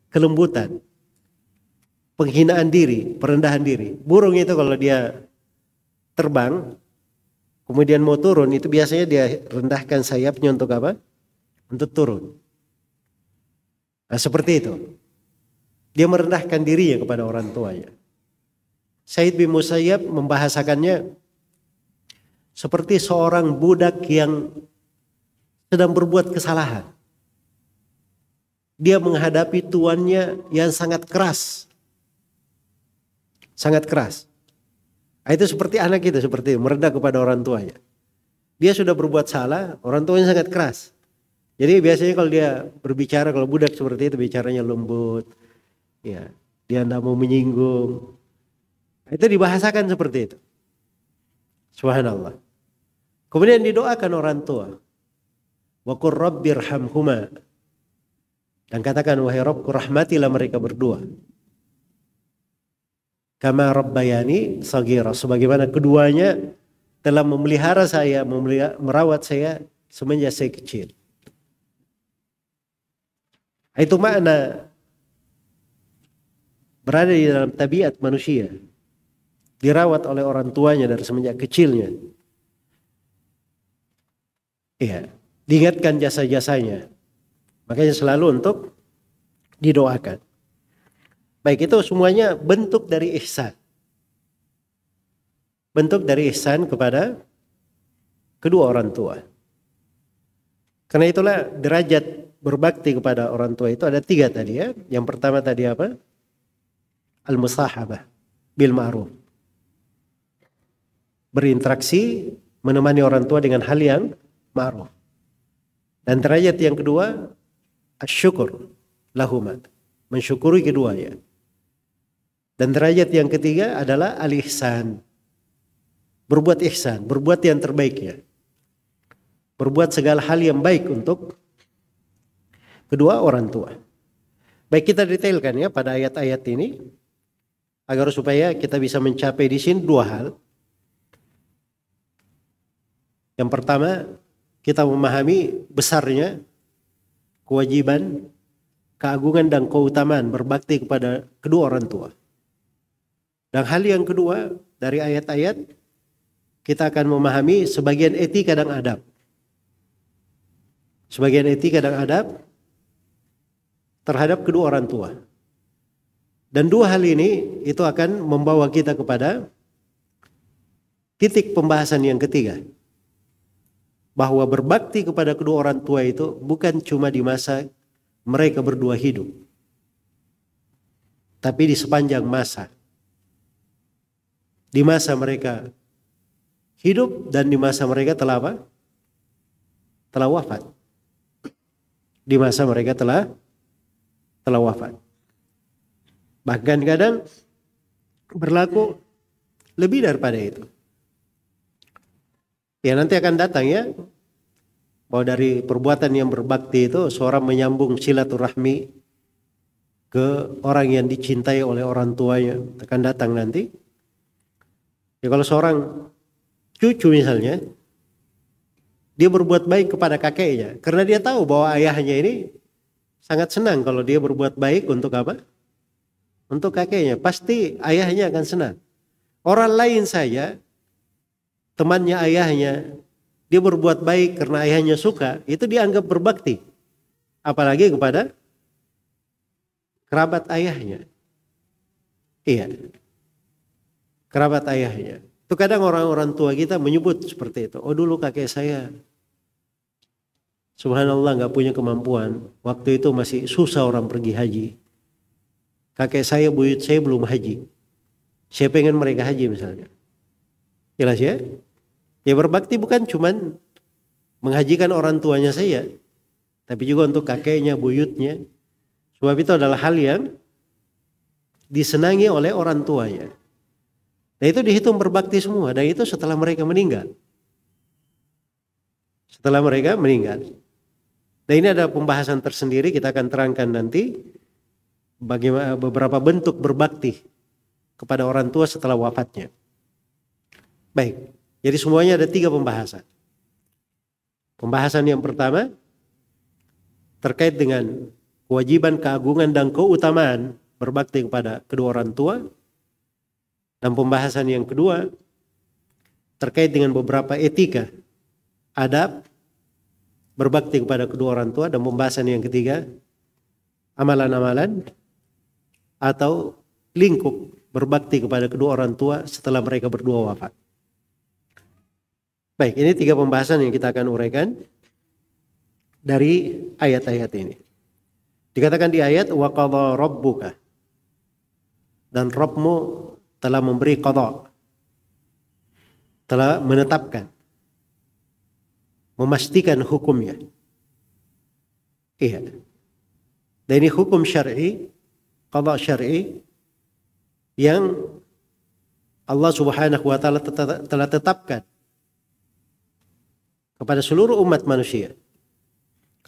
kelembutan, penghinaan diri, perendahan diri. Burung itu kalau dia terbang, kemudian mau turun, itu biasanya dia rendahkan sayapnya untuk apa? Untuk turun. Nah, seperti itu. Dia merendahkan dirinya kepada orang tuanya. Said bin Musayyab membahasakannya seperti seorang budak yang sedang berbuat kesalahan. Dia menghadapi tuannya yang sangat keras. Sangat keras. Itu seperti anak itu, seperti itu, merendah kepada orang tuanya. Dia sudah berbuat salah, orang tuanya sangat keras. Jadi biasanya kalau dia berbicara, kalau budak seperti itu bicaranya lembut. Ya, dia tidak mau menyinggung. Itu dibahasakan seperti itu. Subhanallah. Kemudian didoakan orang tua. Wa qur rabbirhamhuma. Dan katakan, wahai Rabbku, rahmatilah mereka berdua. Kama rabbayani saghira. Sebagaimana keduanya telah memelihara saya, merawat saya semenjak saya kecil. Itu makna berada di dalam tabiat manusia. Dirawat oleh orang tuanya dari semenjak kecilnya. Iya, diingatkan jasa-jasanya. Makanya selalu untuk didoakan. Baik, itu semuanya bentuk dari ihsan. Bentuk dari ihsan kepada kedua orang tua. Karena itulah derajat berbakti kepada orang tua itu ada 3 tadi ya. Yang pertama tadi apa? Al-musahabah bil ma'ruf. Berinteraksi, menemani orang tua dengan hal yang ma'ruf. Dan derajat yang kedua, asyukur lahuma. Mensyukuri keduanya. Dan derajat yang ketiga adalah al-ihsan. Berbuat ihsan, berbuat yang terbaiknya. Berbuat segala hal yang baik untuk kedua orang tua. Baik, kita detailkan ya pada ayat-ayat ini agar supaya kita bisa mencapai di sini dua hal. Yang pertama, kita memahami besarnya kewajiban, keagungan dan keutamaan berbakti kepada kedua orang tua. Dan hal yang kedua dari ayat-ayat, kita akan memahami sebagian etika dan adab. Sebagian etika dan adab terhadap kedua orang tua. Dan dua hal ini itu akan membawa kita kepada titik pembahasan yang ketiga. Bahwa berbakti kepada kedua orang tua itu bukan cuma di masa mereka berdua hidup. Tapi di sepanjang masa. Di masa mereka hidup dan di masa mereka telah apa? Telah wafat. Di masa mereka telah wafat. Bahkan kadang berlaku lebih daripada itu. Ya nanti akan datang ya, bahwa dari perbuatan yang berbakti itu seorang menyambung silaturahmi ke orang yang dicintai oleh orang tuanya. Akan datang nanti. Ya kalau seorang cucu misalnya, dia berbuat baik kepada kakeknya karena dia tahu bahwa ayahnya ini sangat senang kalau dia berbuat baik untuk apa? Untuk kakeknya. Pasti ayahnya akan senang. Orang lain saja, temannya ayahnya, dia berbuat baik karena ayahnya suka, itu dianggap berbakti. Apalagi kepada kerabat ayahnya. Iya. Kerabat ayahnya. Itu kadang orang-orang tua kita menyebut seperti itu. Oh dulu kakek saya, subhanallah gak punya kemampuan. Waktu itu masih susah orang pergi haji. Kakek saya, buyut saya belum haji. Saya pengen mereka haji misalnya. Jelas ya? Ya berbakti bukan cuman menghajikan orang tuanya saya. Tapi juga untuk kakeknya, buyutnya. Sebab itu adalah hal yang disenangi oleh orang tuanya. Nah itu dihitung berbakti semua. Dan itu setelah mereka meninggal. Setelah mereka meninggal. Nah ini ada pembahasan tersendiri. Kita akan terangkan nanti. Bagaimana beberapa bentuk berbakti kepada orang tua setelah wafatnya. Baik. Jadi semuanya ada 3 pembahasan. Pembahasan yang pertama terkait dengan kewajiban, keagungan dan keutamaan berbakti kepada kedua orang tua. Dan pembahasan yang kedua terkait dengan beberapa etika, adab berbakti kepada kedua orang tua. Dan pembahasan yang ketiga, amalan-amalan atau lingkup berbakti kepada kedua orang tua setelah mereka berdua wafat. Baik, ini 3 pembahasan yang kita akan uraikan dari ayat-ayat ini. Dikatakan di ayat wa qadha rabbuka, dan Rabbmu telah memberi qadha, telah menetapkan, memastikan hukumnya. Iya. Dan ini hukum syar'i, qadha syar'i yang Allah Subhanahu wa taala telah tetapkan kepada seluruh umat manusia.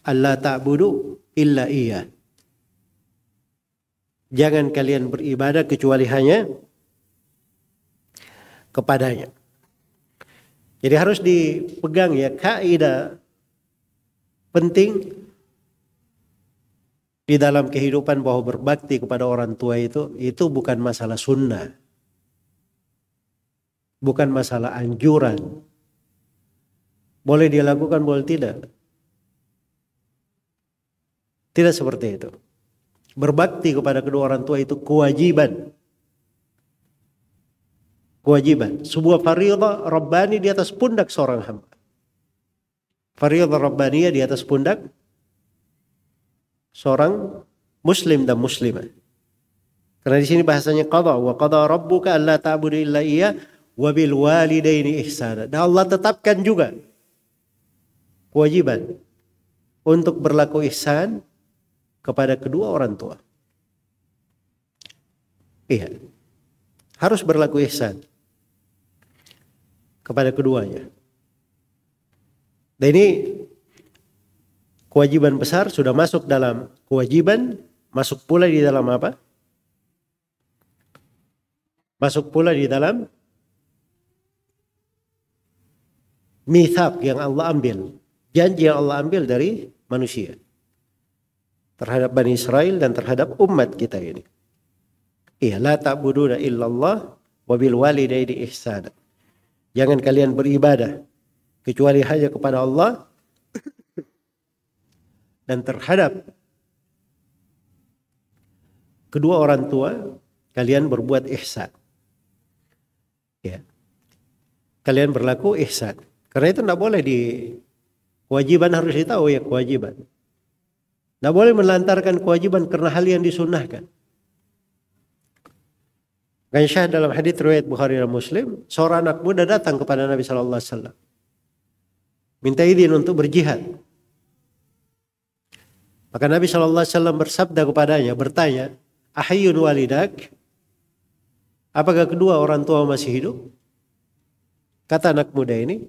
Allah ta'budu illa iya. Jangan kalian beribadah kecuali hanya kepadanya. Jadi harus dipegang ya kaidah penting di dalam kehidupan bahwa berbakti kepada orang tua itu bukan masalah sunnah. Bukan masalah anjuran. Boleh dia lakukan, boleh tidak. Tidak seperti itu. Berbakti kepada kedua orang tua itu kewajiban. Kewajiban. Sebuah fardhu rabbani di atas pundak seorang hamba. Fardhu rabbaniyah di atas pundak seorang muslim dan muslimah. Karena di sini bahasanya qadha, wa qadha rabbuka alla ta'budu illa iya wa bil walidaini ihsana. Dan Allah tetapkan juga kewajiban untuk berlaku ihsan kepada kedua orang tua. Iya. harus berlaku ihsan kepada keduanya. Dan ini kewajiban besar, sudah masuk dalam kewajiban, masuk pula di dalam apa? Masuk pula di dalam mitsaq yang Allah ambil, janji yang Allah ambil dari manusia terhadap Bani Israel dan terhadap umat kita ini. Iya, la ta'buduna illallah wa bil walidaini ihsana. Jangan kalian beribadah kecuali hanya kepada Allah dan terhadap kedua orang tua kalian berbuat ihsan. Ya. Kalian berlaku ihsan. Karena itu tidak boleh kewajiban harus ditahu ya kewajiban. Tidak boleh melantarkan kewajiban karena hal yang disunnahkan. Aisyah dalam hadits riwayat Bukhari dan Muslim, seorang anak muda datang kepada Nabi sallallahu alaihi wasallam. Minta izin untuk berjihad. Maka Nabi sallallahu alaihi wasallam bersabda kepadanya, bertanya, "Ahayyun walidak?" Apakah kedua orang tua masih hidup? Kata anak muda ini,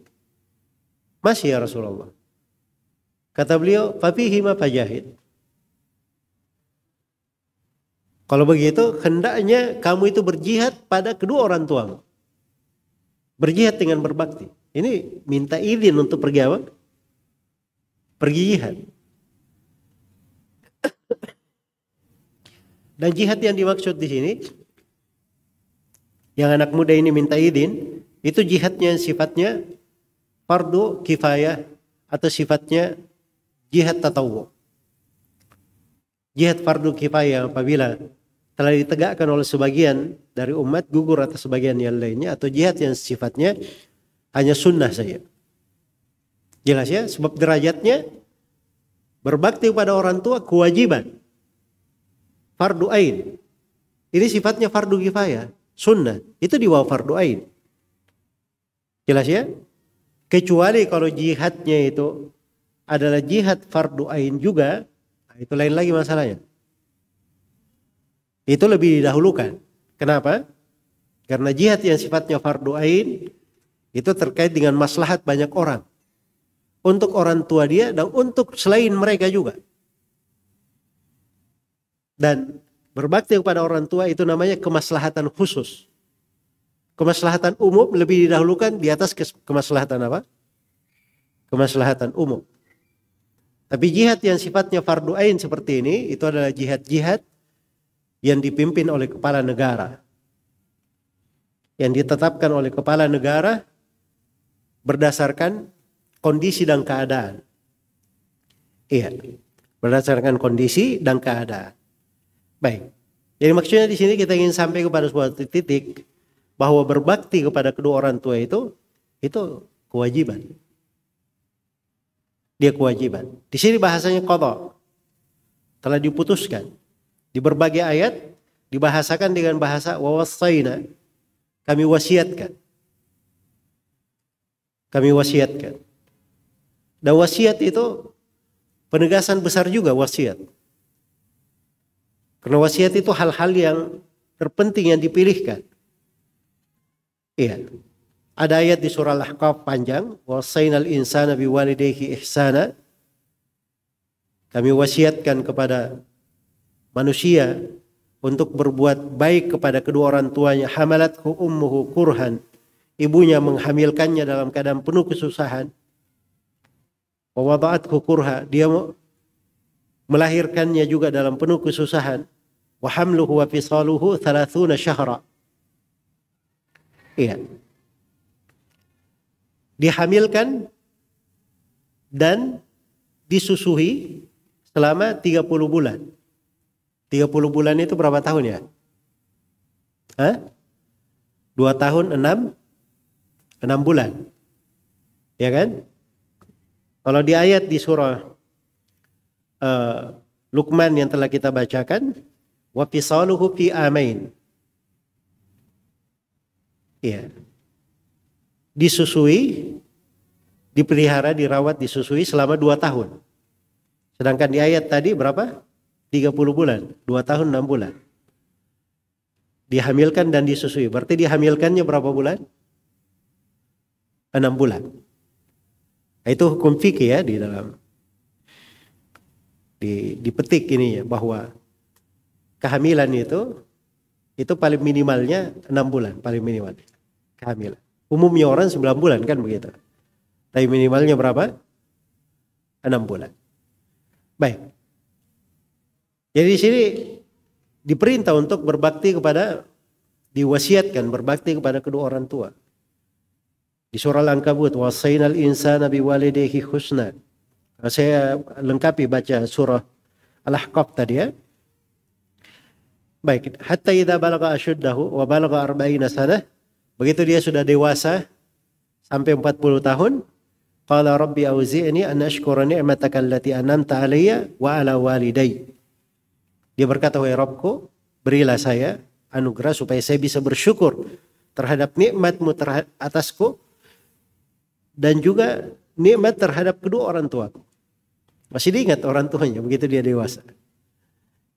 "Masih ya Rasulullah." Kata beliau, "Fafihima fajahid." Kalau begitu, hendaknya kamu itu berjihad pada kedua orang tuamu. Berjihad dengan berbakti. Ini minta izin untuk pergi apa? Pergi jihad. Dan jihad yang dimaksud di sini, yang anak muda ini minta izin, itu jihadnya sifatnya fardu kifayah atau sifatnya jihad tatawwu. Jihad fardu kifayah apabila telah ditegakkan oleh sebagian dari umat, gugur atas sebagian yang lainnya, atau jihad yang sifatnya hanya sunnah saja. Jelas ya, sebab derajatnya berbakti kepada orang tua kewajiban, fardu ain. Ini sifatnya fardu kifayah, sunnah, itu di bawah fardu ain. Jelas ya? Kecuali kalau jihadnya itu adalah jihad fardu ain juga, itu lain lagi masalahnya. Itu lebih didahulukan. Kenapa? Karena jihad yang sifatnya fardu ain itu terkait dengan maslahat banyak orang. Untuk orang tua dia dan untuk selain mereka juga. Dan berbakti kepada orang tua itu namanya kemaslahatan khusus. Kemaslahatan umum lebih didahulukan di atas kemaslahatan apa? Kemaslahatan umum. Tapi jihad yang sifatnya fardu ain seperti ini, itu adalah jihad-jihad yang dipimpin oleh kepala negara. Yang ditetapkan oleh kepala negara berdasarkan kondisi dan keadaan. Iya, berdasarkan kondisi dan keadaan. Baik. Jadi maksudnya di sini kita ingin sampai kepada sebuah titik bahwa berbakti kepada kedua orang tua itu kewajiban. Dia kewajiban. Di sini bahasanya qadha. Telah diputuskan. Di berbagai ayat dibahasakan dengan bahasa wawasaina. Kami wasiatkan. Kami wasiatkan. Dan wasiat itu penegasan besar juga wasiat. Karena wasiat itu hal-hal yang terpenting yang dipilihkan. Iya. Ada ayat di surah Al-Ahqaf panjang, wasainal insana biwalidayhi ihsana. Kami wasiatkan kepada manusia untuk berbuat baik kepada kedua orang tuanya. Hamalathu ummuhu kurhan. Ibunya menghamilkannya dalam keadaan penuh kesusahan. Wa wada'athu kurha. Dia melahirkannya juga dalam penuh kesusahan. Wa hamluhu wa fisaluhu 30 syahra. Iya. Dihamilkan dan disusui selama 30 bulan. 30 bulan itu berapa tahun ya? 2 tahun 6 bulan. Ya kan? Kalau di ayat di surah Luqman yang telah kita bacakan, wa fisaluhu fi amain. Iya. Disusui, dipelihara, dirawat, disusui selama 2 tahun. Sedangkan di ayat tadi berapa? 30 bulan, 2 tahun 6 bulan. dihamilkan dan disusui. Berarti dihamilkannya berapa bulan? 6 bulan. Itu hukum fikih ya di dalam dipetik ini ya, bahwa kehamilan itu paling minimalnya 6 bulan, paling minimal kehamilan. Umumnya orang 9 bulan kan begitu. Tapi minimalnya berapa? 6 bulan. Baik. Jadi di sini diperintah untuk berbakti kepada, diwasiatkan berbakti kepada kedua orang tua. Di surah Al-Ankabut, wasainal insana biwalidayhi husna. Saya lengkapi baca surah Al-Ahqaf tadi ya. Baik, hatta idza balagha ashuddahu wa balagha 40 sanah, begitu dia sudah dewasa sampai 40 tahun, qala rabbi auzi'ni an ashkura ni'mataka allati an'amta 'alayya wa 'ala walidayya. Dia berkata, wahai Rabbku, berilah saya anugerah supaya saya bisa bersyukur terhadap nikmat-Mu atasku dan juga nikmat terhadap kedua orang tuaku. Masih diingat orang tuanya begitu dia dewasa.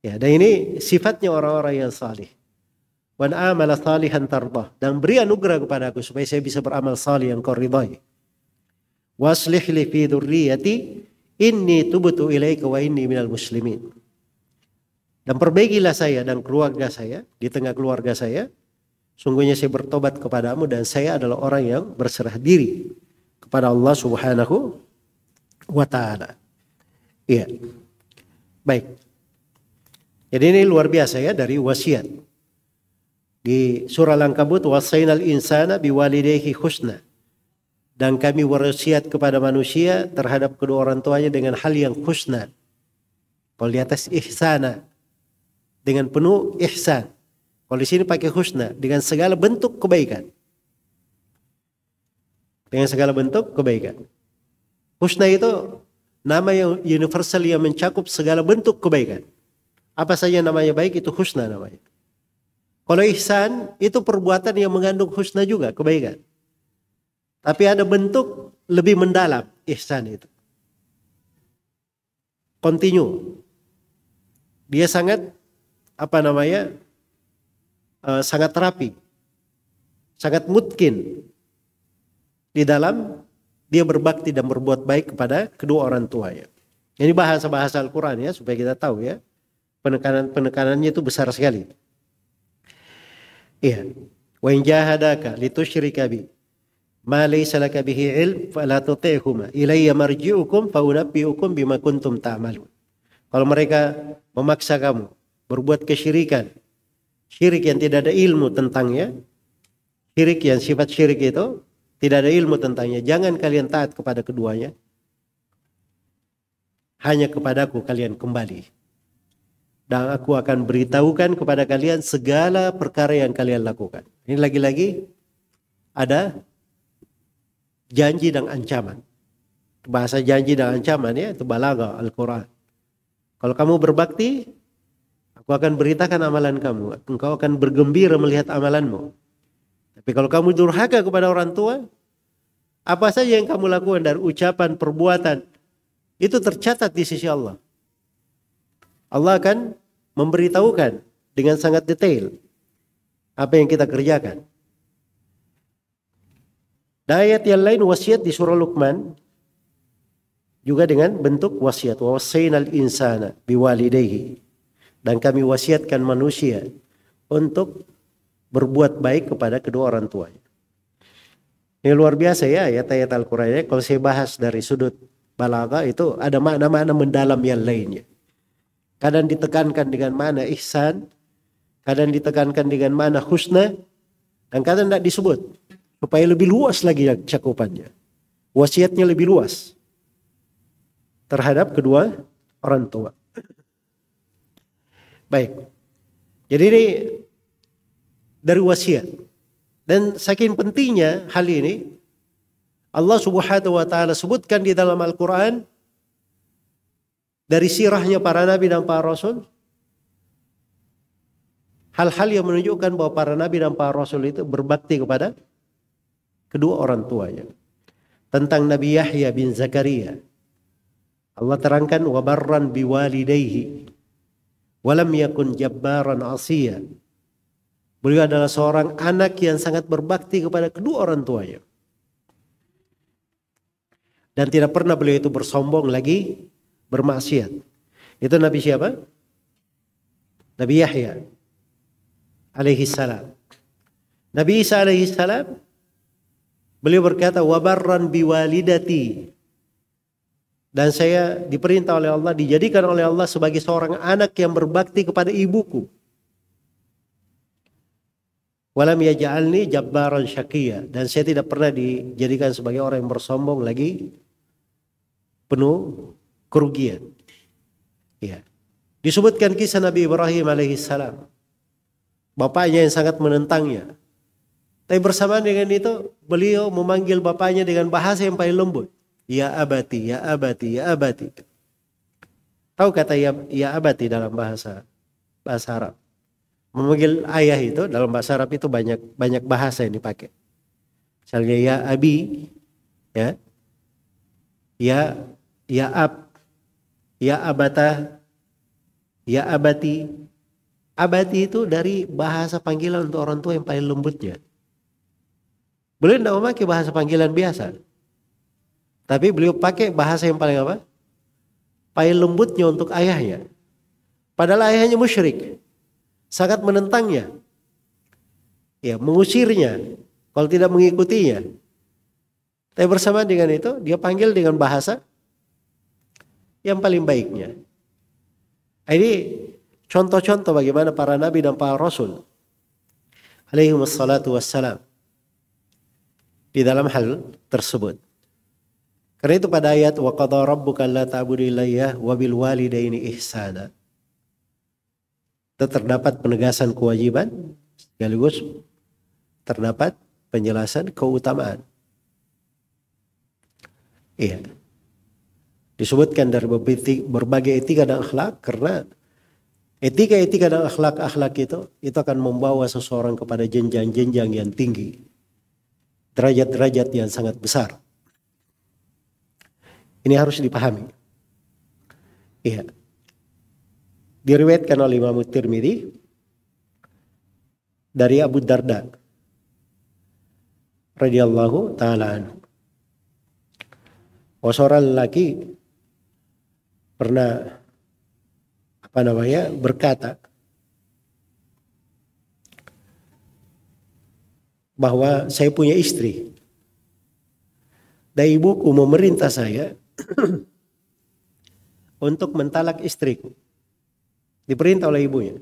Ya, dan ini sifatnya orang-orang yang salih. Wan amala salihan tardah, dan beri anugerah kepada aku supaya saya bisa beramal salih yang kau ridhai. Waslih li fi dzurriyyati inni tubtu ilaika wa inni minal muslimin. Dan perbaikilah saya dan keluarga saya, di tengah keluarga saya, sungguhnya saya bertobat kepadamu dan saya adalah orang yang berserah diri kepada Allah Subhanahu wa ta'ala. Iya. Baik. Jadi ini luar biasa ya dari wasiat. Di surah Al-Ankabut, wasainal insana biwalidayhi husna. Dan kami wasiat kepada manusia terhadap kedua orang tuanya dengan hal yang husna. Kalau di atas ihsana, dengan penuh ihsan. Kalau di sini pakai husna, dengan segala bentuk kebaikan. Dengan segala bentuk kebaikan. Husna itu nama yang universal yang mencakup segala bentuk kebaikan. Apa saja namanya baik itu husna namanya. Kalau ihsan itu perbuatan yang mengandung husna juga, kebaikan. Tapi ada bentuk lebih mendalam ihsan itu. Continue. Dia sangat sangat rapi, sangat mungkin di dalam dia berbakti dan berbuat baik kepada kedua orang tuanya. Ini bahasa-bahasa Al-Quran ya, supaya kita tahu ya, penekanannya itu besar sekali. Iya. Wa in jahadaka litusyrika bi ma laysa laka bihi ilm fala tuti'huma ilayya marji'ukum fa unabbi'ukum bima kuntum ta'malun. Kalau mereka memaksa kamu berbuat kesyirikan, syirik yang tidak ada ilmu tentangnya, syirik yang sifat syirik itu tidak ada ilmu tentangnya, jangan kalian taat kepada keduanya, hanya kepadaku kalian kembali, dan aku akan beritahukan kepada kalian segala perkara yang kalian lakukan. Ini lagi-lagi ada janji dan ancaman. Bahasa janji dan ancaman ya, itu balaghah Al-Quran. Kalau kamu berbakti, aku akan beritakan amalan kamu. Engkau akan bergembira melihat amalanmu. Tapi kalau kamu durhaka kepada orang tua, apa saja yang kamu lakukan dari ucapan, perbuatan, itu tercatat di sisi Allah. Allah akan memberitahukan dengan sangat detail apa yang kita kerjakan. Dan ayat yang lain wasiat di surah Luqman juga dengan bentuk wasiat. Wa wasainal insana biwalidayhi. Dan kami wasiatkan manusia untuk berbuat baik kepada kedua orang tuanya. Ini luar biasa ya ayat-ayat Al-Quran ya. Kalau saya bahas dari sudut balaghah itu ada makna-makna mendalam yang lainnya. Kadang ditekankan dengan makna ihsan, kadang ditekankan dengan makna husna, dan kadang tidak disebut. Supaya lebih luas lagi cakupannya. Wasiatnya lebih luas terhadap kedua orang tua. Baik. Jadi ini dari wasiat. Dan saking pentingnya hal ini, Allah Subhanahu wa taala sebutkan di dalam Al-Quran dari sirahnya para nabi dan para rasul, hal-hal yang menunjukkan bahwa para nabi dan para rasul itu berbakti kepada kedua orang tuanya. Tentang Nabi Yahya bin Zakaria, Allah terangkan wa barran biwalidayhi walam yakun jabbaran asiya. Beliau adalah seorang anak yang sangat berbakti kepada kedua orang tuanya. Dan tidak pernah beliau itu bersombong lagi bermaksiat. Itu Nabi siapa? Nabi Yahya alaihi salam. Nabi Isa alaihi salam, beliau berkata, wabarran biwalidati. Dan saya diperintah oleh Allah, dijadikan oleh Allah sebagai seorang anak yang berbakti kepada ibuku. Walam yaj'alni jabbaran syaqiyya. Dan saya tidak pernah dijadikan sebagai orang yang bersombong lagi penuh kerugian. Ya. Disebutkan kisah Nabi Ibrahim alaihi salam. Bapaknya yang sangat menentangnya. Tapi bersamaan dengan itu, beliau memanggil bapaknya dengan bahasa yang paling lembut. Ya abati, ya abati, ya abati. Tahu kata ya abati dalam bahasa Arab? Memanggil ayah itu dalam bahasa Arab itu banyak bahasa yang dipakai. Misalnya ya abi, ya ab, ya abata, ya abati. Abati itu dari bahasa panggilan untuk orang tua yang paling lembutnya. Beliau tidak memakai bahasa panggilan biasa. Tapi beliau pakai bahasa yang paling apa? Paling lembutnya untuk ayahnya. Padahal ayahnya musyrik. Sangat menentangnya. Ya, mengusirnya. Kalau tidak mengikutinya. Tapi bersamaan dengan itu, dia panggil dengan bahasa yang paling baiknya. Ini contoh-contoh bagaimana para nabi dan para rasul alaihi wassalatu wassalam di dalam hal tersebut. Karena itu pada ayat wa qadha rabbuka alla ta'budu illa iyyah wa bil walidaini ihsana, itu terdapat penegasan kewajiban sekaligus terdapat penjelasan keutamaan. Iya. Disebutkan dari berbagai etika dan akhlak, karena etika-etika dan akhlak-akhlak itu akan membawa seseorang kepada jenjang-jenjang yang tinggi, derajat-derajat yang sangat besar. Ini harus dipahami. Iya. Diriwayatkan oleh Imam Tirmidzi dari Abu Darda radhiyallahu taala anhu. Seorang lelaki pernah berkata bahwa saya punya istri dan ibuku memerintah saya untuk mentalak istriku. Diperintah oleh ibunya.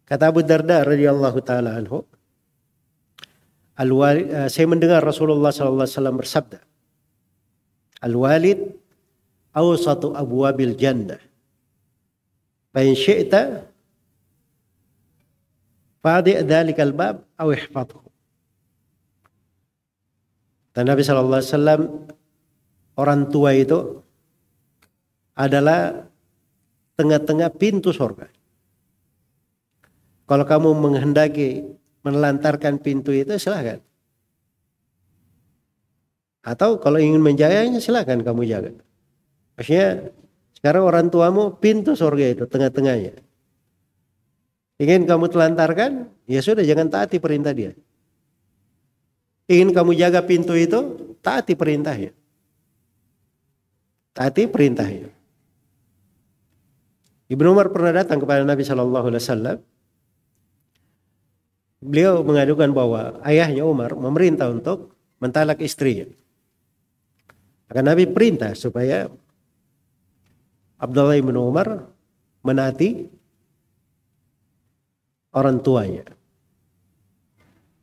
Kata Abu Darda radhiyallahu taala anhu, saya mendengar Rasulullah sallallahu alaihi wasallam bersabda, al-walid awsatu abwabil jannah. Fa in syi'ta fadi' dzalikal bab aw ihfadhu. Dan Nabi sallallahu alaihi wasallam, orang tua itu adalah tengah-tengah pintu surga. Kalau kamu menghendaki menelantarkan pintu itu, silakan. Atau kalau ingin menjaganya, silakan kamu jaga. Maksudnya sekarang orang tuamu pintu surga itu tengah-tengahnya. Ingin kamu telantarkan, ya sudah, jangan taati perintah dia. Ingin kamu jaga pintu itu, taati perintahnya. Taati perintahnya. Ibnu Umar pernah datang kepada Nabi Shallallahu Alaihi Wasallam. Beliau mengadukan bahwa ayahnya Umar memerintah untuk mentalak istrinya. Maka Nabi perintah supaya Abdullah bin Umar menaati orang tuanya.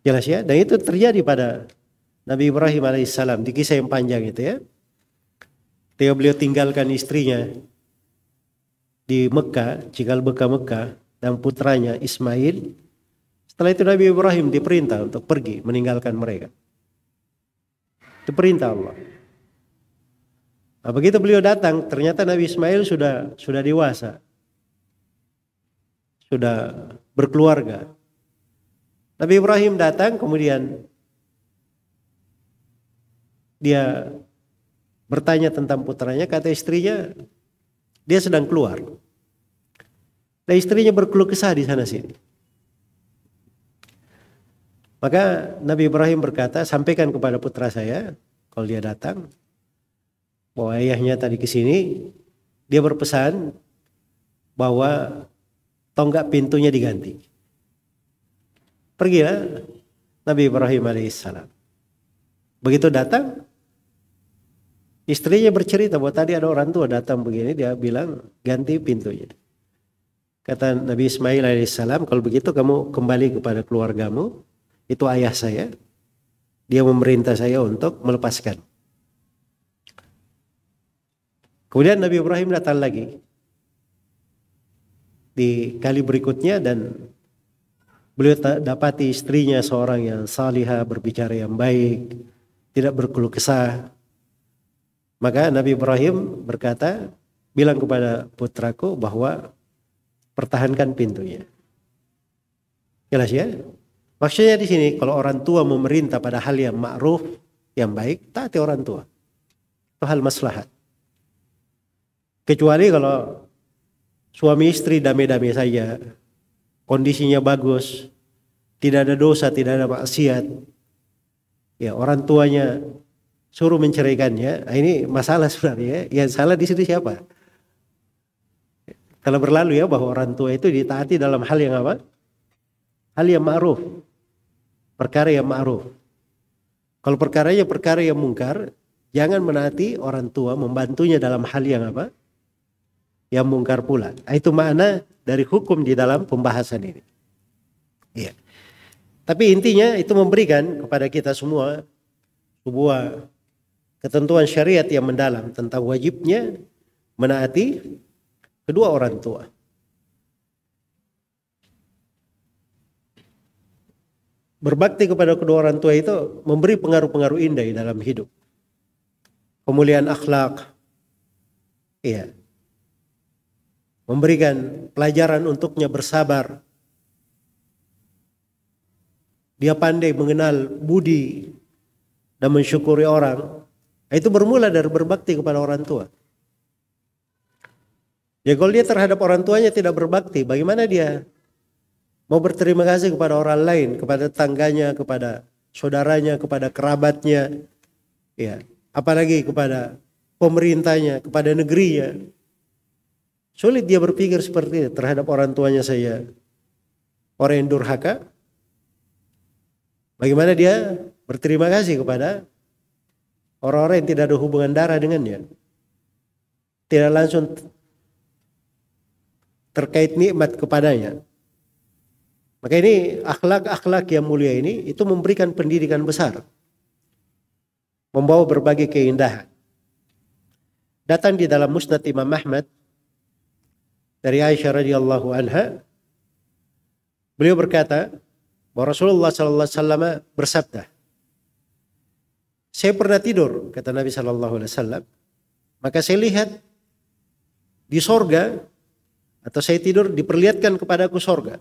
Jelas ya? Dan itu terjadi pada Nabi Ibrahim alaihissalam di kisah yang panjang itu ya. Ketika beliau tinggalkan istrinya di Mekah, cikal bakal Mekah, dan putranya Ismail. Setelah itu Nabi Ibrahim diperintah untuk pergi meninggalkan mereka. Itu perintah Allah. Nah, begitu beliau datang, ternyata Nabi Ismail sudah dewasa, sudah berkeluarga. Nabi Ibrahim datang, kemudian dia bertanya tentang putranya, kata istrinya dia sedang keluar. Dan istrinya berkeluh kesah di sana sini. Maka Nabi Ibrahim berkata, sampaikan kepada putra saya kalau dia datang bahwa ayahnya tadi ke sini, dia berpesan bahwa tonggak pintunya diganti. Pergilah Nabi Ibrahim alaihissalam. Begitu datang, istrinya bercerita bahwa tadi ada orang tua datang begini, dia bilang ganti pintunya. Kata Nabi Ismail alaihissalam, kalau begitu kamu kembali kepada keluargamu, itu ayah saya, dia memerintah saya untuk melepaskan. Kemudian Nabi Ibrahim datang lagi di kali berikutnya dan beliau dapati istrinya seorang yang salihah, berbicara yang baik, tidak berkeluh kesah. Maka Nabi Ibrahim berkata, bilang kepada putraku bahwa pertahankan pintunya. Jelas ya? Maksudnya di sini kalau orang tua memerintah pada hal yang ma'ruf, yang baik, taati orang tua. Itu hal maslahat. Kecuali kalau suami istri damai-damai saja, kondisinya bagus, tidak ada dosa, tidak ada maksiat, ya orang tuanya suruh menceraikannya, ini masalah sebenarnya. Yang salah di situ siapa? Telah berlalu ya bahwa orang tua itu ditaati dalam hal yang apa? Hal yang ma'ruf, perkara yang ma'ruf. Kalau perkaranya perkara yang mungkar, jangan menaati orang tua, membantunya dalam hal yang apa? Yang mungkar pula. Itu makna dari hukum di dalam pembahasan ini. Iya. Tapi intinya itu memberikan kepada kita semua sebuah ketentuan syariat yang mendalam tentang wajibnya menaati kedua orang tua. Berbakti kepada kedua orang tua itu memberi pengaruh-pengaruh indah dalam hidup. Pemulihan akhlak. Iya. Memberikan pelajaran untuknya bersabar. Dia pandai mengenal budi dan mensyukuri orang. Itu bermula dari berbakti kepada orang tua. Ya kalau dia terhadap orang tuanya tidak berbakti, bagaimana dia mau berterima kasih kepada orang lain, kepada tetangganya, kepada saudaranya, kepada kerabatnya, ya, apalagi kepada pemerintahnya, kepada negerinya. Sulit dia berpikir seperti itu terhadap orang tuanya saya. Orang yang durhaka, bagaimana dia berterima kasih kepada orang-orang yang tidak ada hubungan darah dengannya, tidak langsung terkait nikmat kepadanya. Maka ini akhlak-akhlak yang mulia ini itu memberikan pendidikan besar, membawa berbagai keindahan. Datang di dalam Musnad Imam Ahmad dari Aisyah radhiyallahu anha, beliau berkata bahwa Rasulullah sallallahu alaihi wasallam bersabda, saya pernah tidur, kata Nabi sallallahu alaihi wasallam, maka saya lihat di sorga, atau saya tidur diperlihatkan kepadaku sorga.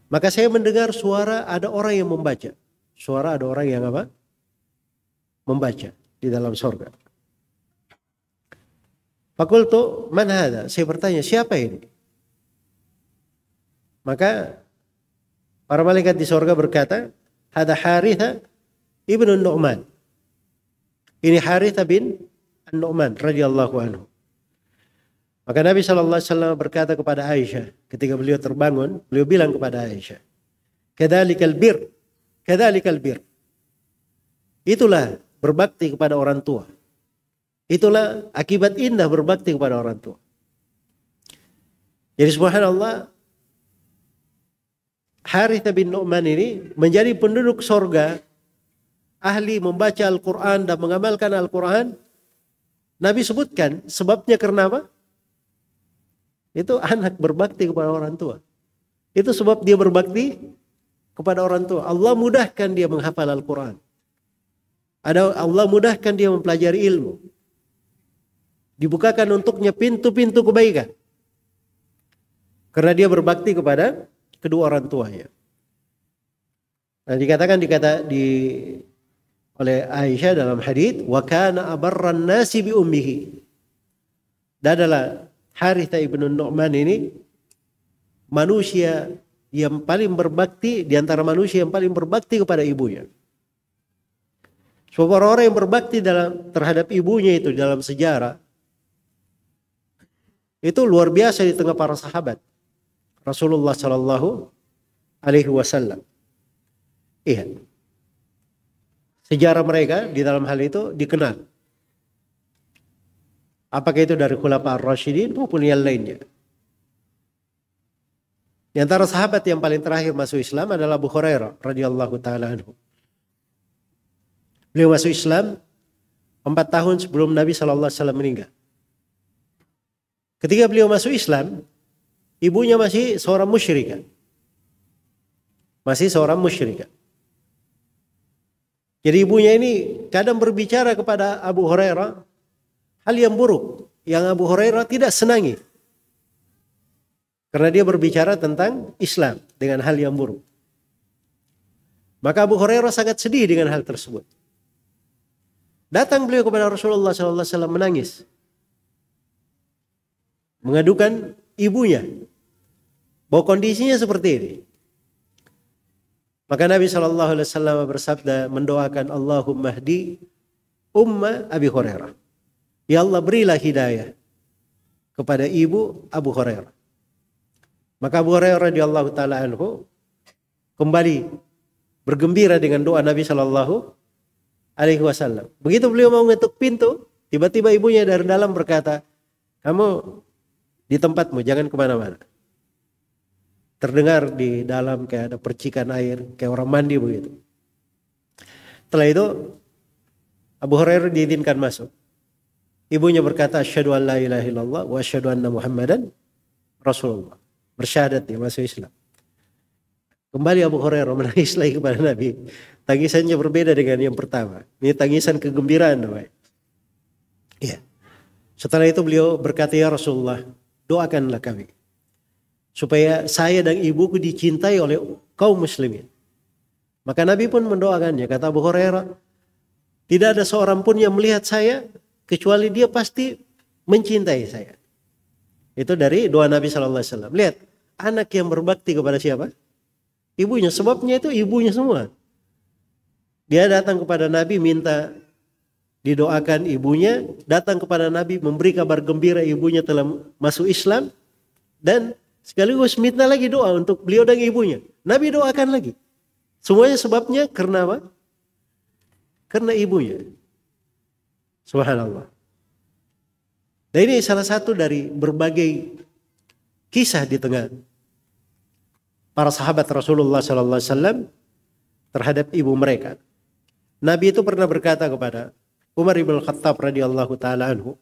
Maka saya mendengar suara ada orang yang membaca. Suara ada orang yang apa? Membaca di dalam sorga. Fakultu man hadha? Saya bertanya, siapa ini? Maka para malaikat di sorga berkata, hada Haritha ibnu Nu'man. Ini Haritha bin Nu'man radhiyallahu anhu. Maka Nabi SAW berkata kepada Aisyah ketika beliau terbangun, beliau bilang kepada Aisyah, kadzalikal bir, kadzalikal bir. Itulah berbakti kepada orang tua. Itulah akibat indah berbakti kepada orang tua. Jadi subhanallah, Haritha bin Nu'man ini menjadi penduduk sorga, ahli membaca Al-Quran dan mengamalkan Al-Quran. Nabi sebutkan sebabnya karena apa? Itu anak berbakti kepada orang tua. Itu sebab dia berbakti kepada orang tua. Allah mudahkan dia menghafal Al-Quran. Allah mudahkan dia mempelajari ilmu. Dibukakan untuknya pintu-pintu kebaikan. Karena dia berbakti kepada kedua orang tuanya. Nah, dikatakan oleh Aisyah dalam hadits, wa kana abarran nasi bi ummihi. Dan adalah Haritha ibnu Nu'man ini manusia yang paling berbakti di antara manusia yang paling berbakti kepada ibunya. Sebab orang-orang yang berbakti terhadap ibunya itu dalam sejarah itu luar biasa di tengah para sahabat Rasulullah Shallallahu Alaihi Wasallam. Iya, sejarah mereka di dalam hal itu dikenal. Apakah itu dari Khulafa ar-Rasyidin maupun yang lainnya. Di antara sahabat yang paling terakhir masuk Islam adalah Abu Hurairah radhiyallahu taala anhu. Beliau masuk Islam 4 tahun sebelum Nabi SAW meninggal. Ketika beliau masuk Islam, ibunya masih seorang musyrikah. Masih seorang musyrikah. Jadi ibunya ini kadang berbicara kepada Abu Hurairah hal yang buruk yang Abu Hurairah tidak senangi. Karena dia berbicara tentang Islam dengan hal yang buruk. Maka Abu Hurairah sangat sedih dengan hal tersebut. Datang beliau kepada Rasulullah SAW menangis. Mengadukan ibunya. Bahwa kondisinya seperti ini. Maka Nabi SAW bersabda mendoakan Allahumma hdi umma Abi Hurairah. Ya Allah berilah hidayah kepada ibu Abu Hurairah. Maka Abu Hurairah radhiyallahu taala anhu kembali bergembira dengan doa Nabi Shallallahu Alaihi Wasallam. Begitu beliau mau ngetuk pintu, tiba-tiba ibunya dari dalam berkata, kamu di tempatmu, jangan kemana-mana. Terdengar di dalam kayak ada percikan air, kayak orang mandi begitu. Setelah itu Abu Hurairah diizinkan masuk. Ibunya berkata, asyhadu an la ilaha illallah wa asyhadu anna Muhammadan Rasulullah. Bersyahadat dia masuk Islam. Kembali Abu Hurairah menangis lagi kepada Nabi. Tangisannya berbeda dengan yang pertama. Ini tangisan kegembiraan namanya. Ya. Setelah itu beliau berkata, ya Rasulullah, doakanlah kami supaya saya dan ibuku dicintai oleh kaum muslimin. Maka Nabi pun mendoakannya. Kata Abu Hurairah, tidak ada seorang pun yang melihat saya kecuali dia pasti mencintai saya. Itu dari doa Nabi SAW. Lihat, anak yang berbakti kepada siapa? Ibunya. Sebabnya itu ibunya semua. Dia datang kepada Nabi minta didoakan ibunya, datang kepada Nabi memberi kabar gembira ibunya telah masuk Islam, dan sekaligus minta lagi doa untuk beliau dan ibunya. Nabi doakan lagi. Semuanya sebabnya karena apa? Karena ibunya. Subhanallah. Dan ini salah satu dari berbagai kisah di tengah para sahabat Rasulullah SAW terhadap ibu mereka. Nabi itu pernah berkata kepada Umar ibn Khattab radhiyallahu taala anhu,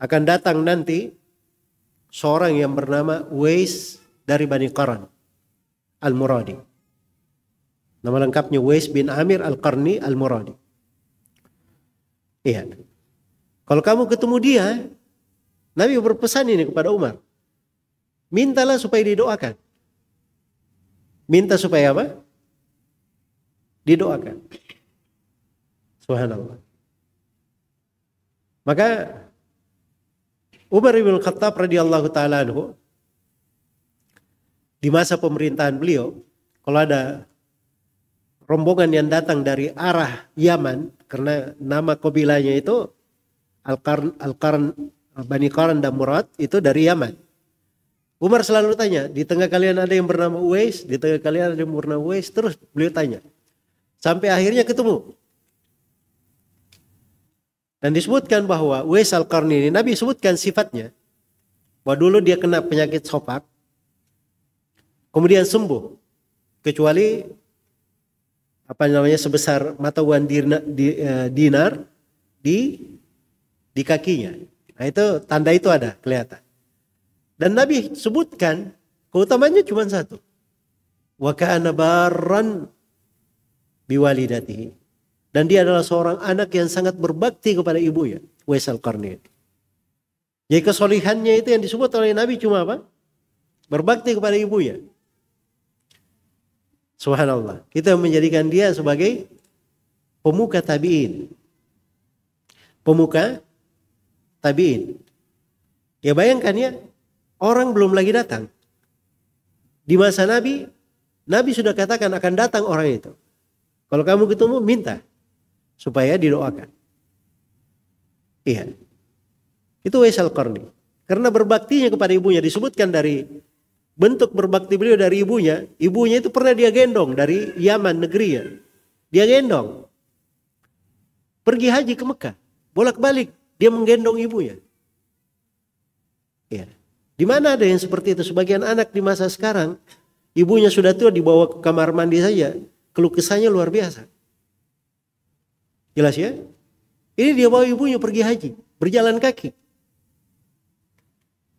akan datang nanti seorang yang bernama Uwais dari Bani Qaran Al-Muradi. Nama lengkapnya Uwais bin Amir Al-Qarni Al-Muradi. Iya. Kalau kamu ketemu dia, Nabi berpesan ini kepada Umar. Mintalah supaya didoakan. Minta supaya apa? Didoakan. Subhanallah. Maka Umar bin Khattab radhiyallahu taala anhu di masa pemerintahan beliau, kalau ada rombongan yang datang dari arah Yaman, karena nama kabilahnya itu Al-Qarn, Bani Qaran dan Murad itu dari Yaman. Umar selalu tanya, di tengah kalian ada yang bernama Uwais, di tengah kalian ada yang bernama Uwais, terus beliau tanya. Sampai akhirnya ketemu. Dan disebutkan bahwa Uwais Al-Qarni ini, Nabi sebutkan sifatnya. Bahwa dulu dia kena penyakit sopak. Kemudian sembuh. Kecuali sebesar mata uang dinar di kakinya. Nah itu tanda itu ada kelihatan. Dan Nabi sebutkan keutamanya cuma satu. Wa kana barran biwalidatihi. Dan dia adalah seorang anak yang sangat berbakti kepada ibunya, Uwais Al-Qarni. Jadi kesolihannya itu yang disebut oleh Nabi cuma apa? Berbakti kepada ibunya. Subhanallah. Kita menjadikan dia sebagai pemuka tabi'in. Pemuka tabi'in. Ya bayangkan ya, orang belum lagi datang. Di masa Nabi, Nabi sudah katakan akan datang orang itu. Kalau kamu ketemu, minta supaya didoakan. Iya. Itu Uwais Al-Qarni. Karena berbaktinya kepada ibunya, disebutkan dari bentuk berbakti beliau dari ibunya. Ibunya itu pernah dia gendong dari Yaman negerinya. Dia gendong. Pergi haji ke Mekah. Bolak-balik dia menggendong ibunya. Ya. Di mana ada yang seperti itu? Sebagian anak di masa sekarang, ibunya sudah tua dibawa ke kamar mandi saja, keluh kesahnya luar biasa. Jelas ya? Ini dia bawa ibunya pergi haji, berjalan kaki.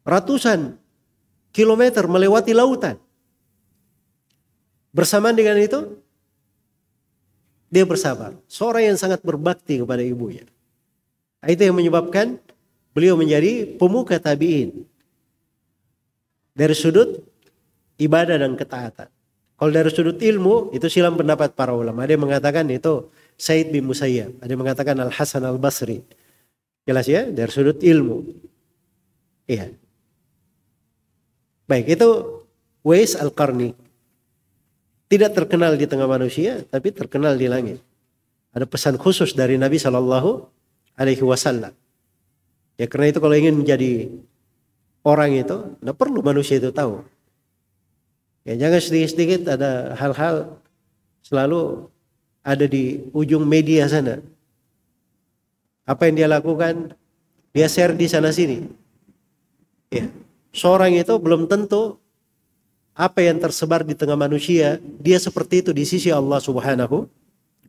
Ratusan kilometer melewati lautan. Bersamaan dengan itu, dia bersabar. Seorang yang sangat berbakti kepada ibunya. Itu yang menyebabkan beliau menjadi pemuka tabi'in. Dari sudut ibadah dan ketaatan. Kalau dari sudut ilmu, itu silam pendapat para ulama. Ada yang mengatakan itu Said bin Musayyab. Ada yang mengatakan Al-Hasan Al-Basri. Jelas ya? Dari sudut ilmu. Iya. Baik, itu Uwais Al-Qarni. Tidak terkenal di tengah manusia, tapi terkenal di langit. Ada pesan khusus dari Nabi SAW. Ya karena itu kalau ingin menjadi orang itu, tidak perlu manusia itu tahu. Ya jangan sedikit-sedikit ada hal-hal selalu ada di ujung media sana. Apa yang dia lakukan, dia share di sana sini. Ya, seorang itu belum tentu apa yang tersebar di tengah manusia, dia seperti itu di sisi Allah Subhanahu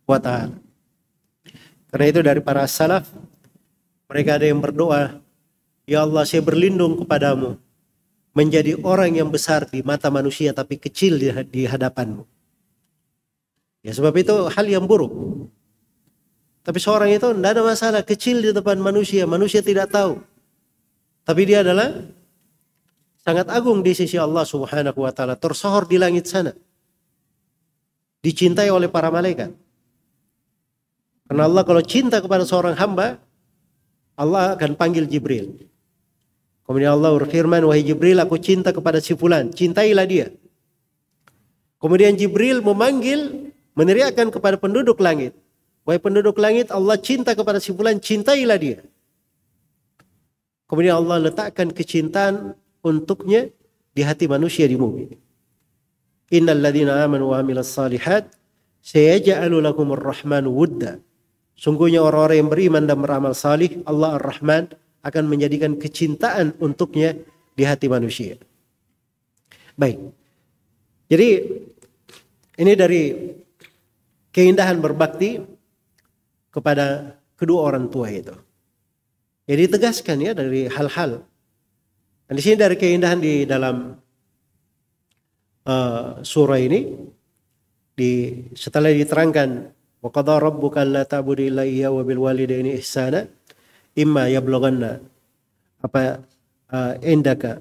wa Ta'ala. Karena itu dari para salaf, mereka ada yang berdoa, ya Allah, saya berlindung kepadamu menjadi orang yang besar di mata manusia tapi kecil di hadapanmu. Ya sebab itu hal yang buruk. Tapi seorang itu tidak ada masalah, kecil di depan manusia, manusia tidak tahu. Tapi dia adalah sangat agung di sisi Allah Subhanahu wa Ta'ala, tersohor di langit sana. Dicintai oleh para malaikat. Karena Allah kalau cinta kepada seorang hamba, Allah akan panggil Jibril. Kemudian Allah berfirman, wahai Jibril, aku cinta kepada si fulan, cintailah dia. Kemudian Jibril memanggil, meneriakkan kepada penduduk langit, wahai penduduk langit, Allah cinta kepada si fulan, cintailah dia. Kemudian Allah letakkan kecintaan untuknya di hati manusia di bumi. Innal ladzina amanu wa amilus salihat sayaj'alu lahumur rahmanu wudda. Sungguhnya orang-orang yang beriman dan beramal salih, Allah Ar-Rahman akan menjadikan kecintaan untuknya di hati manusia. Baik. Jadi ini dari keindahan berbakti kepada kedua orang tua itu. Jadi tegaskan ya dari hal-hal. Dan di sini dari keindahan di dalam surah ini, setelah diterangkan wa qadha rabbuka alla ta'budu illa iyyahu wa bil walidayni ihsana imma yablughanna indaka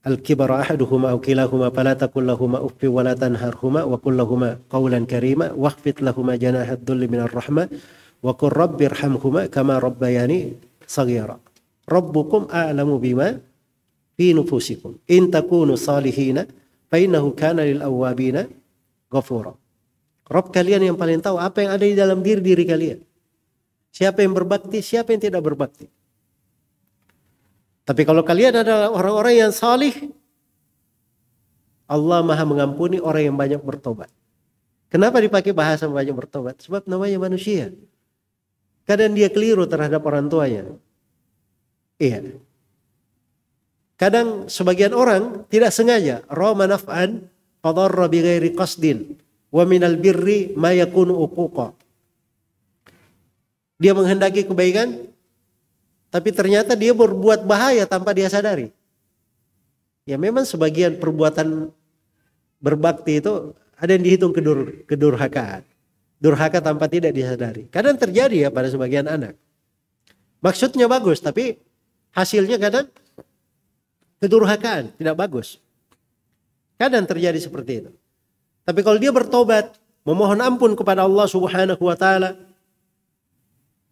al-kibara ahaduhuma aw kilahuma fala taqul lahumu uffin wa la tanharhuma wa qul lahumu qawlan karima wakhfid lahumu janaha ad-dhulli minar rahmah wa qur rabbirhamhuma kama rabbayani saghira. Rabbukum a'lamu bima fi nufusikum in takunu salihina fa innahu kana lil awwabina ghafura. Rabb kalian yang paling tahu apa yang ada di dalam diri kalian. Siapa yang berbakti, siapa yang tidak berbakti. Tapi kalau kalian adalah orang-orang yang salih, Allah Maha mengampuni orang yang banyak bertobat. Kenapa dipakai bahasa banyak bertobat? Sebab namanya manusia. Kadang dia keliru terhadap orang tuanya. Iya. Kadang sebagian orang tidak sengaja rama naf'an fadarra bighairi qasdin wa minal birri ma yakunu uquqa. Dia menghendaki kebaikan tapi ternyata dia berbuat bahaya tanpa dia sadari. Ya memang sebagian perbuatan berbakti itu ada yang dihitung kedurhakaan. Durhaka tanpa tidak disadari. Kadang terjadi ya pada sebagian anak. Maksudnya bagus tapi hasilnya kadang kedurhakaan, tidak bagus. Kadang terjadi seperti itu. Tapi kalau dia bertobat, memohon ampun kepada Allah Subhanahu wa Ta'ala,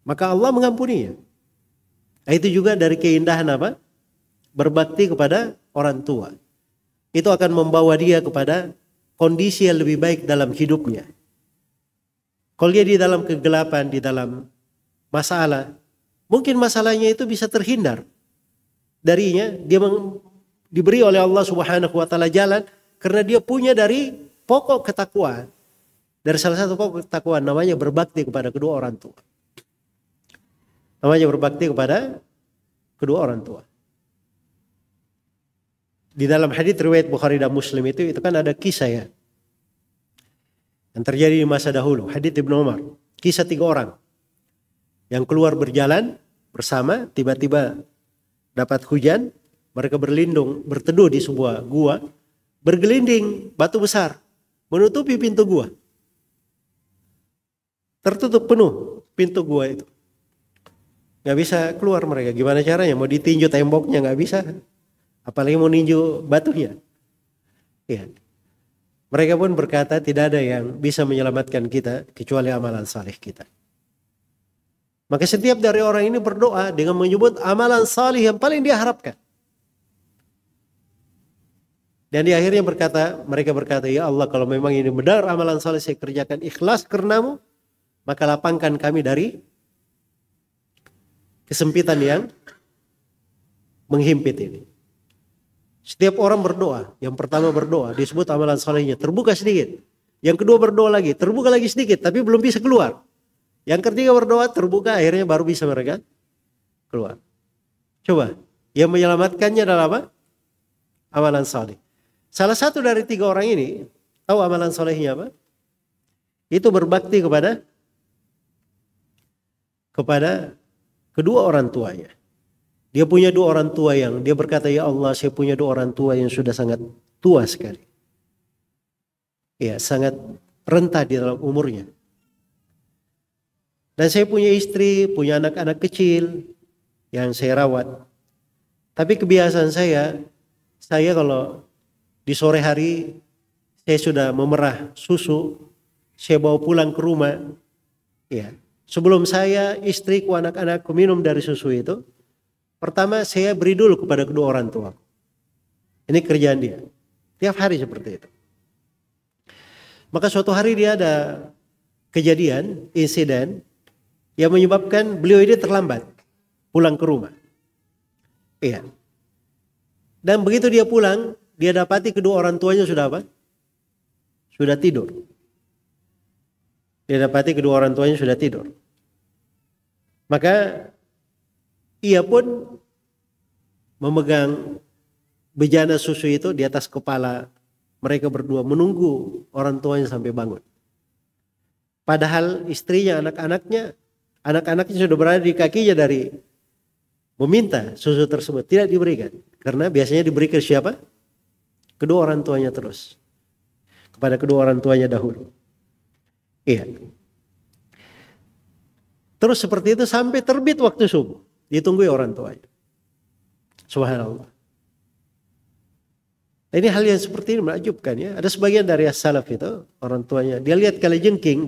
maka Allah mengampuninya. Itu juga dari keindahan apa? Berbakti kepada orang tua. itu akan membawa dia kepada kondisi yang lebih baik dalam hidupnya. Kalau dia di dalam kegelapan, di dalam masalah, mungkin masalahnya itu bisa terhindar darinya. Dia diberi oleh Allah Subhanahu wa taala jalan karena dia punya dari pokok ketakwaan. Dari salah satu pokok ketakwaan namanya berbakti kepada kedua orang tua. Namanya berbakti kepada kedua orang tua. Di dalam hadits riwayat Bukhari dan Muslim itu kan ada kisah ya, yang terjadi di masa dahulu. Hadits Ibnu Umar, kisah 3 orang yang keluar berjalan bersama, tiba-tiba dapat hujan, mereka berteduh di sebuah gua, bergelinding batu besar menutupi pintu gua. Tertutup penuh pintu gua itu. Gak bisa keluar mereka. Gimana caranya? Mau ditinju temboknya gak bisa. Apalagi mau ninju batunya. Ya. Mereka pun berkata tidak ada yang bisa menyelamatkan kita kecuali amalan saleh kita. Maka setiap dari orang ini berdoa dengan menyebut amalan saleh yang paling dia harapkan. Dan di akhirnya mereka berkata, ya Allah, kalau memang ini benar amalan saleh saya kerjakan ikhlas karenamu, maka lapangkan kami dari kesempitan yang menghimpit ini. Setiap orang berdoa, yang pertama berdoa disebut amalan salehnya, terbuka sedikit. Yang kedua berdoa lagi, terbuka lagi sedikit, tapi belum bisa keluar. Yang ketiga berdoa, terbuka, akhirnya baru bisa mereka keluar. Coba, yang menyelamatkannya adalah apa? Amalan saleh. Salah satu dari 3 orang ini, tahu amalan salehnya apa? Itu berbakti kepada kedua orang tuanya. Dia punya 2 orang tua yang dia berkata, ya Allah, saya punya 2 orang tua yang sudah sangat tua sekali. Ya, sangat renta di dalam umurnya. Dan saya punya istri, punya anak-anak kecil yang saya rawat. Tapi kebiasaan saya kalau di sore hari saya sudah memerah susu, saya bawa pulang ke rumah. Ya, sebelum saya, istriku, anak-anakku minum dari susu itu, pertama saya beri dulu kepada kedua orang tua. Ini kerjaan dia. Tiap hari seperti itu. Maka suatu hari dia ada kejadian, insiden yang menyebabkan beliau ini terlambat pulang ke rumah. Iya. Dan begitu dia pulang, dia dapati kedua orang tuanya sudah apa? Sudah tidur. Dia dapati kedua orang tuanya sudah tidur. Maka ia pun memegang bejana susu itu di atas kepala mereka berdua, menunggu orang tuanya sampai bangun. Padahal istrinya, anak-anaknya sudah berada di kakinya dari meminta susu tersebut, tidak diberikan. Karena biasanya diberikan siapa? Kedua orang tuanya terus. Kepada kedua orang tuanya dahulu. Iya. Terus seperti itu sampai terbit waktu subuh. Ditunggui orang tuanya. Subhanallah. Ini hal yang seperti ini menakjubkan ya. Ada sebagian dari as-salaf itu, orang tuanya, dia lihat kalajengking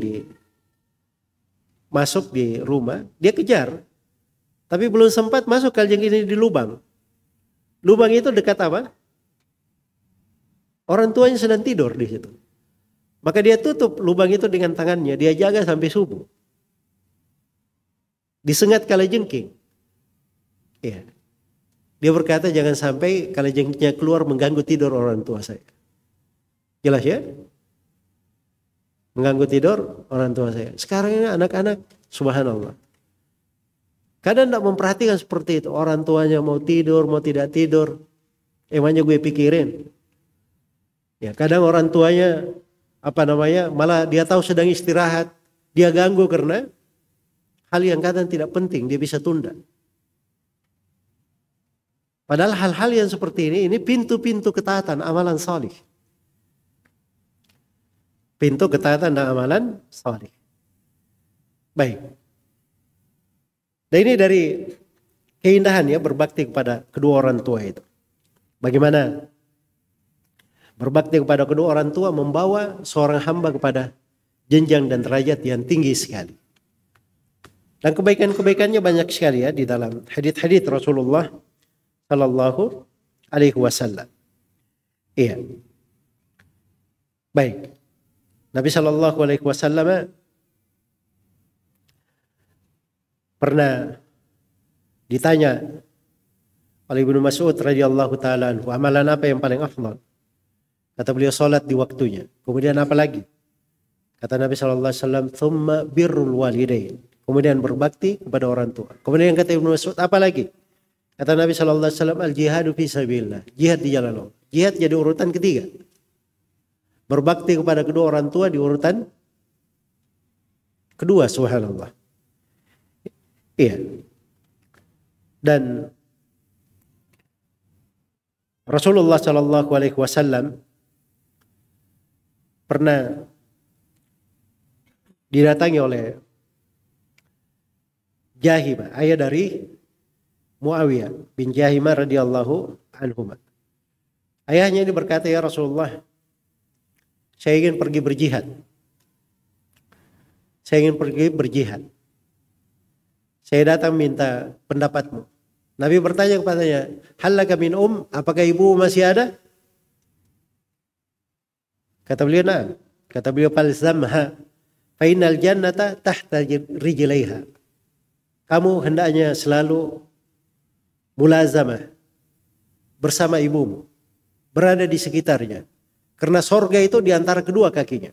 masuk di rumah, dia kejar. Tapi belum sempat masuk kalajengking ini di lubang. Lubang itu dekat apa? Orang tuanya sedang tidur di situ. Maka dia tutup lubang itu dengan tangannya, dia jaga sampai subuh. Disengat kalajengking. Ya. Dia berkata jangan sampai kalajengkingnya keluar mengganggu tidur orang tua saya. Jelas ya? Mengganggu tidur orang tua saya. Sekarang ini anak-anak, subhanallah. Kadang tidak memperhatikan seperti itu. Orang tuanya mau tidur, mau tidak tidur. Emangnya gue pikirin. Ya, kadang orang tuanya malah dia tahu sedang istirahat. Dia ganggu karena hal yang kadang tidak penting, dia bisa tunda. Padahal hal-hal yang seperti ini pintu-pintu ketaatan amalan salih. Pintu ketaatan dan amalan salih. Baik. Dan ini dari keindahan ya berbakti kepada kedua orang tua itu. Bagaimana berbakti kepada kedua orang tua membawa seorang hamba kepada jenjang dan derajat yang tinggi sekali. Dan kebaikan-kebaikannya banyak sekali ya di dalam hadits-hadits Rasulullah Sallallahu Alaihi Wasallam. Iya. Baik. Nabi Shallallahu Alaihi Wasallam pernah ditanya oleh Ibnu Mas'ud radhiyallahu taala anhu, amalan apa yang paling afdal? Kata beliau, salat di waktunya. Kemudian apa lagi? Kata Nabi Shallallahu Alaihi Wasallam, thumma birrul walidain. Kemudian berbakti kepada orang tua. Kemudian kata Ibnu Mas'ud, apa lagi? Kata Nabi Shallallahu Alaihi Wasallam, al jihadu fi sabilillah. Jihad di jalan Allah. Jihad jadi urutan ketiga. Berbakti kepada kedua orang tua di urutan kedua, subhanallah. Iya. Dan Rasulullah Shallallahu Alaihi Wasallam pernah didatangi oleh Jahimah, ayah dari Muawiyah bin Jahimah radhiyallahu anhu. Ayahnya ini berkata, ya Rasulullah, saya ingin pergi berjihad. Saya ingin pergi berjihad. Saya datang minta pendapatmu. Nabi bertanya kepadanya, halaka min apakah ibu masih ada? Kata beliau, nah. Kata beliau, falzamha fa innal jannata tahta rijlaiha. Kamu hendaknya selalu mulazamah bersama ibumu, berada di sekitarnya. Karena sorga itu di antara kedua kakinya.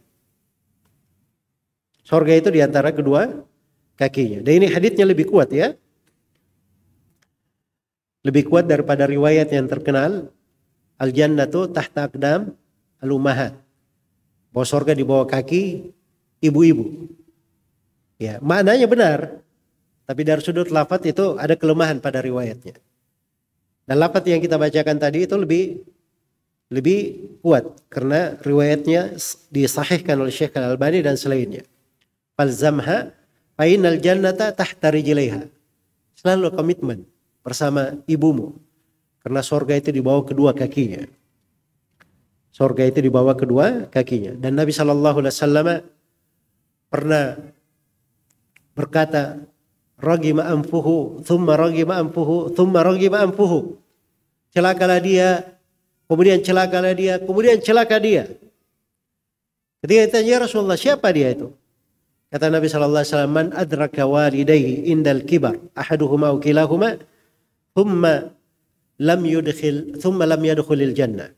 Sorga itu di antara kedua kakinya. Dan ini haditsnya lebih kuat ya. Lebih kuat daripada riwayat yang terkenal, al-jannatu tahta aqdam al-ummahat. Bahwa sorga di bawah kaki ibu-ibu. Ya, maknanya benar. Tapi dari sudut lafaz itu ada kelemahan pada riwayatnya. Dan lafaz yang kita bacakan tadi itu lebih kuat karena riwayatnya disahihkan oleh Syekh Al-Albani dan selainnya. Falzamha fa innal jannata tahta rijlaiha. Selalu komitmen bersama ibumu karena surga itu di bawah kedua kakinya. Surga itu di bawah kedua kakinya. Dan Nabi sallallahu alaihi wasallam pernah berkata, ragima anfuhu thumma ragima anfuhu thumma ragima anfuhu. Celakalah dia, kemudian celakalah dia, kemudian celaka dia. Ketika ditanya, ya Rasulullah, siapa dia itu? Kata Nabi sallallahu alaihi wasallam, man adraka walidayhi indal kibar ahaduhuma aw kilahuma thumma lam yadkhulil jannah.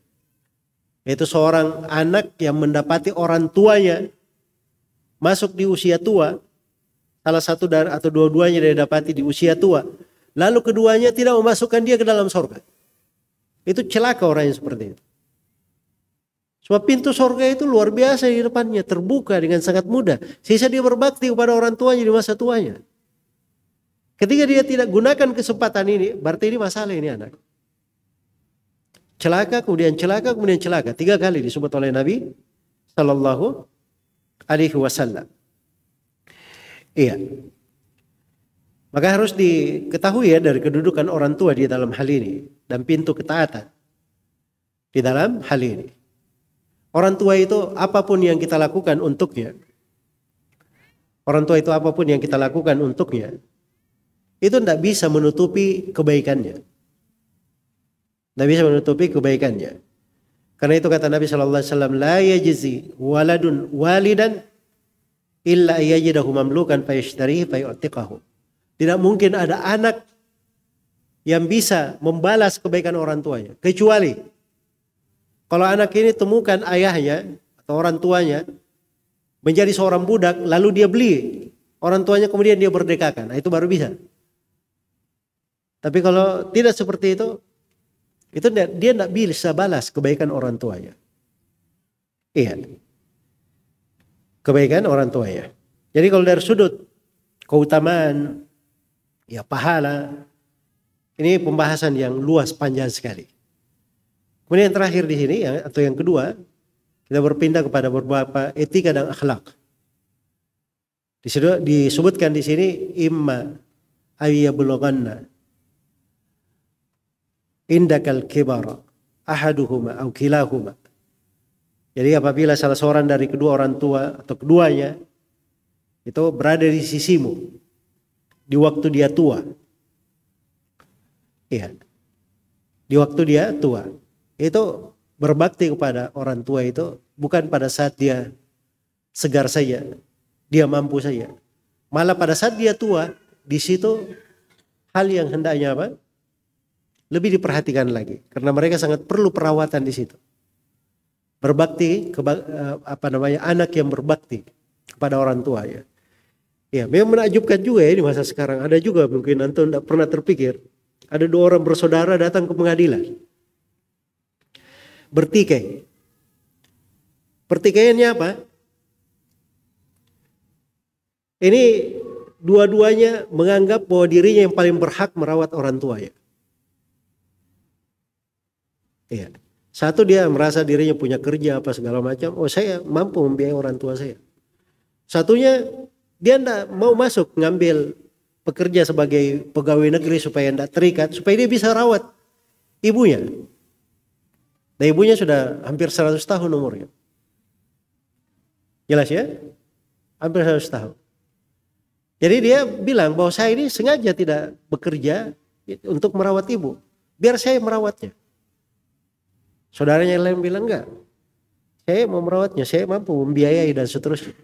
Yaitu seorang anak yang mendapati orang tuanya masuk di usia tua, salah satu dari atau dua-duanya dia dapati di usia tua, lalu keduanya tidak memasukkan dia ke dalam surga. Itu celaka orang yang seperti itu. Sebab pintu surga itu luar biasa di depannya, terbuka dengan sangat mudah. Sisa dia berbakti kepada orang tuanya di masa tuanya. Ketika dia tidak gunakan kesempatan ini, berarti ini masalah ini anak. Celaka, kemudian celaka, kemudian celaka. 3 kali disebut oleh Nabi Sallallahu Alaihi Wasallam. Iya. Maka harus diketahui ya dari kedudukan orang tua di dalam hal ini. Dan pintu ketaatan di dalam hal ini. Orang tua itu apapun yang kita lakukan untuknya. Orang tua itu apapun yang kita lakukan untuknya. Itu tidak bisa menutupi kebaikannya. Tidak bisa menutupi kebaikannya. Karena itu kata Nabi Sallallahu Alaihi Wasallam, la yajzi waladun walidan illa yajidahu mamlukan fayashtarihi fayu'tiqahu. Tidak mungkin ada anak yang bisa membalas kebaikan orang tuanya. Kecuali kalau anak ini temukan ayahnya atau orang tuanya menjadi seorang budak, lalu dia beli orang tuanya, kemudian dia merdekakan. Nah, itu baru bisa. Tapi kalau tidak seperti itu dia tidak bisa balas kebaikan orang tuanya. Iya. Kebaikan orang tuanya. Jadi kalau dari sudut keutamaan, ya pahala, ini pembahasan yang luas panjang sekali. Kemudian yang terakhir di sini, atau yang kedua, kita berpindah kepada beberapa etika dan akhlak. Disebutkan di sini imma ayyablughanna indakal kibara ahaduhuma aw kilahuma. Jadi apabila salah seorang dari kedua orang tua atau keduanya itu berada di sisimu di waktu dia tua. Iya. Di waktu dia tua. Itu berbakti kepada orang tua itu bukan pada saat dia segar saja, dia mampu saja. Malah pada saat dia tua, di situ hal yang hendaknya apa? Lebih diperhatikan lagi, karena mereka sangat perlu perawatan di situ. Berbakti anak yang berbakti kepada orang tua ya. Ya, memang menakjubkan juga ya di masa sekarang. Ada juga mungkin antum tidak pernah terpikir, ada 2 orang bersaudara datang ke pengadilan. Bertikai. Pertikaiannya apa? Ini dua-duanya menganggap bahwa dirinya yang paling berhak merawat orang tua ya. Iya. Satu dia merasa dirinya punya kerja apa segala macam. Oh, saya mampu membiayai orang tua saya. Satunya dia tidak mau masuk ngambil pekerja sebagai pegawai negeri supaya tidak terikat, supaya dia bisa rawat ibunya. Dan ibunya sudah hampir 100 tahun umurnya. Jelas ya? Hampir 100 tahun. Jadi dia bilang bahwa saya ini sengaja tidak bekerja untuk merawat ibu. Biar saya merawatnya. Saudaranya yang lain bilang enggak. Saya mau merawatnya, saya mampu membiayai dan seterusnya.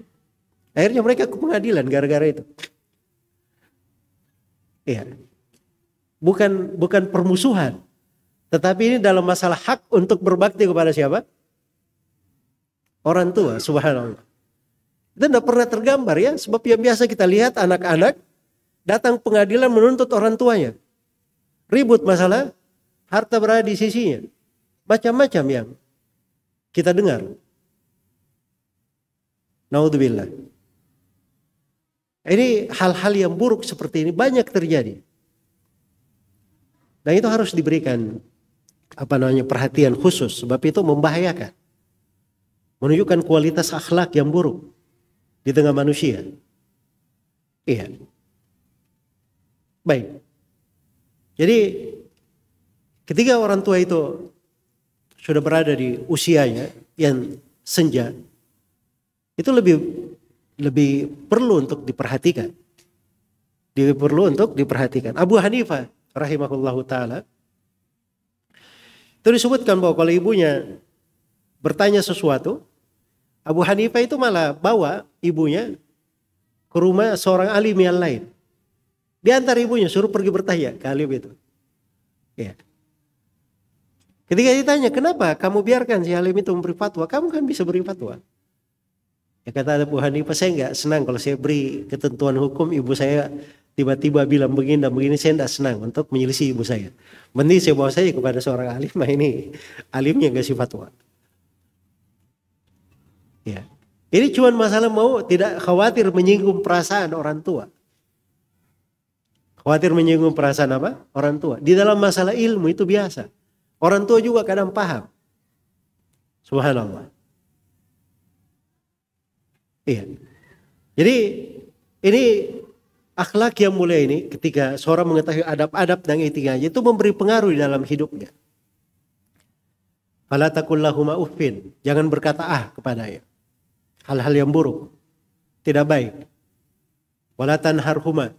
Akhirnya mereka ke pengadilan gara-gara itu. Iya. Bukan permusuhan. Tetapi ini dalam masalah hak untuk berbakti kepada siapa? Orang tua, subhanallah. Itu tidak pernah tergambar ya. Sebab yang biasa kita lihat anak-anak datang pengadilan menuntut orang tuanya. Ribut masalah harta berada di sisinya. Macam-macam yang kita dengar. Naudzubillah. Ini hal-hal yang buruk seperti ini banyak terjadi. Dan itu harus diberikan perhatian khusus, sebab itu membahayakan. Menunjukkan kualitas akhlak yang buruk di tengah manusia. Iya. Baik. Jadi ketika orang tua itu sudah berada di usianya yang senja, itu lebih perlu untuk diperhatikan. Abu Hanifah rahimahullahu ta'ala itu disebutkan bahwa kalau ibunya bertanya sesuatu, Abu Hanifah itu malah bawa ibunya ke rumah seorang alim yang lain. Diantar ibunya, suruh pergi bertanya ke alim itu. Ya. Ketika ditanya, kenapa kamu biarkan si alim itu memberi fatwa? Kamu kan bisa beri fatwa. Ya, kata Abu Hanifah, saya enggak senang kalau saya beri ketentuan hukum, ibu saya tiba-tiba bilang begini dan begini, saya enggak senang untuk menyelisih ibu saya. Mending saya bawa saya kepada seorang alim, ini alimnya ngasih fatwa. Ya. Ini cuma masalah mau tidak khawatir menyinggung perasaan orang tua. Khawatir menyinggung perasaan apa? Orang tua. Di dalam masalah ilmu itu biasa. Orang tua juga kadang paham. Subhanallah. Iya. Jadi ini akhlak yang mulia ini ketika seorang mengetahui adab-adab dan etikanya itu memberi pengaruh di dalam hidupnya. Fala taqul lahuma uffin. Jangan berkata kepadanya. Hal-hal yang buruk. Tidak baik. Wala tanharhuma.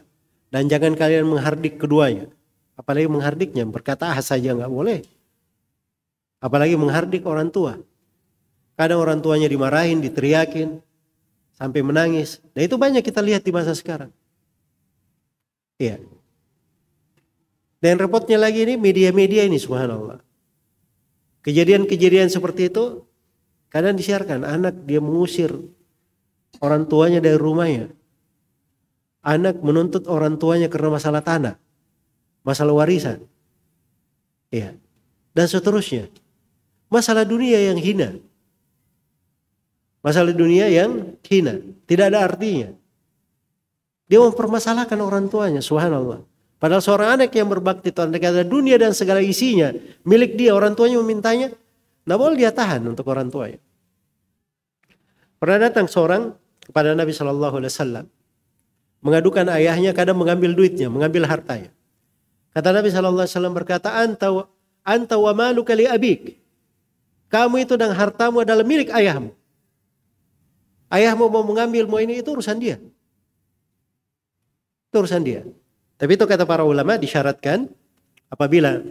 Dan jangan kalian menghardik keduanya. Apalagi menghardiknya. Berkata saja enggak boleh. Apalagi menghardik orang tua. Kadang orang tuanya dimarahin, diteriakin, sampai menangis. Dan itu banyak kita lihat di masa sekarang. Iya. Dan repotnya lagi ini media-media ini, subhanallah. Kejadian-kejadian seperti itu kadang disiarkan. Anak dia mengusir orang tuanya dari rumahnya. Anak menuntut orang tuanya karena masalah tanah, masalah warisan. Iya. Dan seterusnya. Masalah dunia yang hina. Masalah dunia yang hina. Tidak ada artinya. Dia mempermasalahkan orang tuanya. Subhanallah. Padahal seorang anak yang berbakti Tuhan, kata dunia dan segala isinya milik dia, orang tuanya memintanya, tidak boleh dia tahan untuk orang tuanya. Pernah datang seorang kepada Nabi SAW mengadukan ayahnya kadang mengambil duitnya, mengambil hartanya. Kata Nabi SAW berkata, anta wa maluka li abik. Kamu itu dan hartamu adalah milik ayahmu. Ayahmu mau mengambilmu ini, itu urusan dia. Itu urusan dia. Tapi itu kata para ulama disyaratkan apabila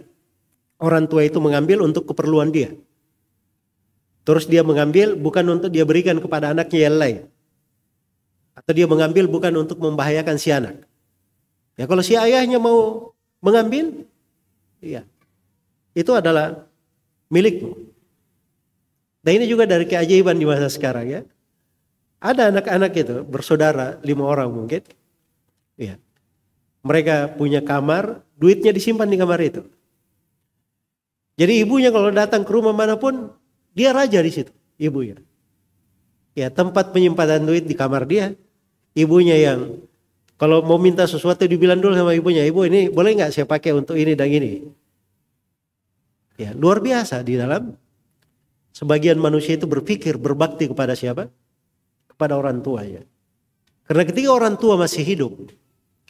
orang tua itu mengambil untuk keperluan dia. Terus dia mengambil bukan untuk dia berikan kepada anaknya yang lain. Atau dia mengambil bukan untuk membahayakan si anak. Ya kalau si ayahnya mau mengambil, ya itu adalah milikmu. Dan ini juga dari keajaiban di masa sekarang ya. Ada anak-anak itu bersaudara 5 orang mungkin. Ya. Mereka punya kamar, duitnya disimpan di kamar itu. Jadi ibunya kalau datang ke rumah manapun, dia raja di situ, ibunya. Ya, tempat penyimpanan duit di kamar dia. Ibunya yang kalau mau minta sesuatu dibilang dulu sama ibunya, ibu ini boleh nggak saya pakai untuk ini dan ini. Ya, luar biasa di dalam sebagian manusia itu berpikir berbakti kepada siapa? Kepada orang tuanya. Karena ketika orang tua masih hidup,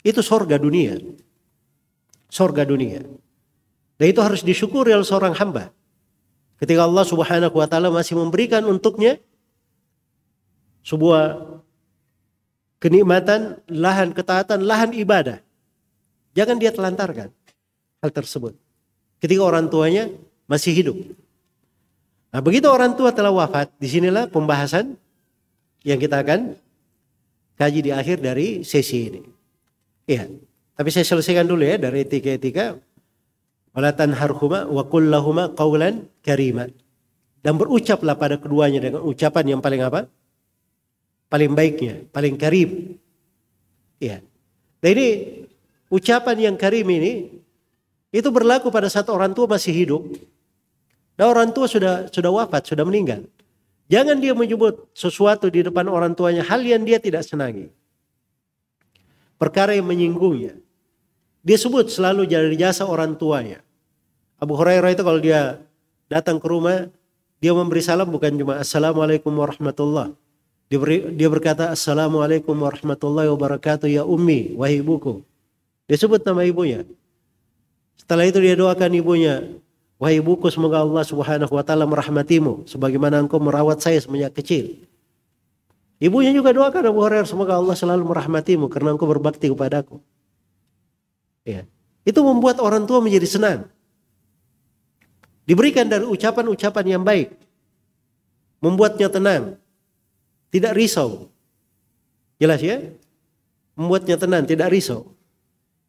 itu sorga dunia. Sorga dunia. Dan itu harus disyukuri oleh seorang hamba. Ketika Allah Subhanahu wa taala masih memberikan untuknya sebuah kenikmatan, lahan ketaatan, lahan ibadah. Jangan dia telantarkan hal tersebut. Ketika orang tuanya masih hidup. Nah, begitu orang tua telah wafat, disinilah pembahasan yang kita akan kaji di akhir dari sesi ini. Iya, tapi saya selesaikan dulu ya dari etika-etika. Wala tanharhuma wa qul lahuma qawlan karima. Dan berucaplah pada keduanya dengan ucapan yang paling apa? Paling baiknya, paling karim. Ya. Dan ini ucapan yang karim ini itu berlaku pada saat orang tua masih hidup. Dan orang tua sudah wafat, sudah meninggal. Jangan dia menyebut sesuatu di depan orang tuanya hal yang dia tidak senangi. Perkara yang menyinggungnya. Dia sebut selalu dari jasa orang tuanya. Abu Hurairah itu kalau dia datang ke rumah, dia memberi salam bukan cuma Assalamualaikum warahmatullah. Dia berkata Assalamualaikum warahmatullahi wabarakatuh ya ummi, wahai ibuku. Dia sebut nama ibunya. Setelah itu dia doakan ibunya, wahai ibuku semoga Allah Subhanahu wa taala merahmatimu sebagaimana engkau merawat saya semenjak kecil. Ibunya juga doakan Abu Hurairah semoga Allah selalu merahmatimu karena engkau berbakti kepadaku. Ya. Itu membuat orang tua menjadi senang. Diberikan dari ucapan-ucapan yang baik. Membuatnya tenang. Tidak risau. Jelas ya? Membuatnya tenang, tidak risau.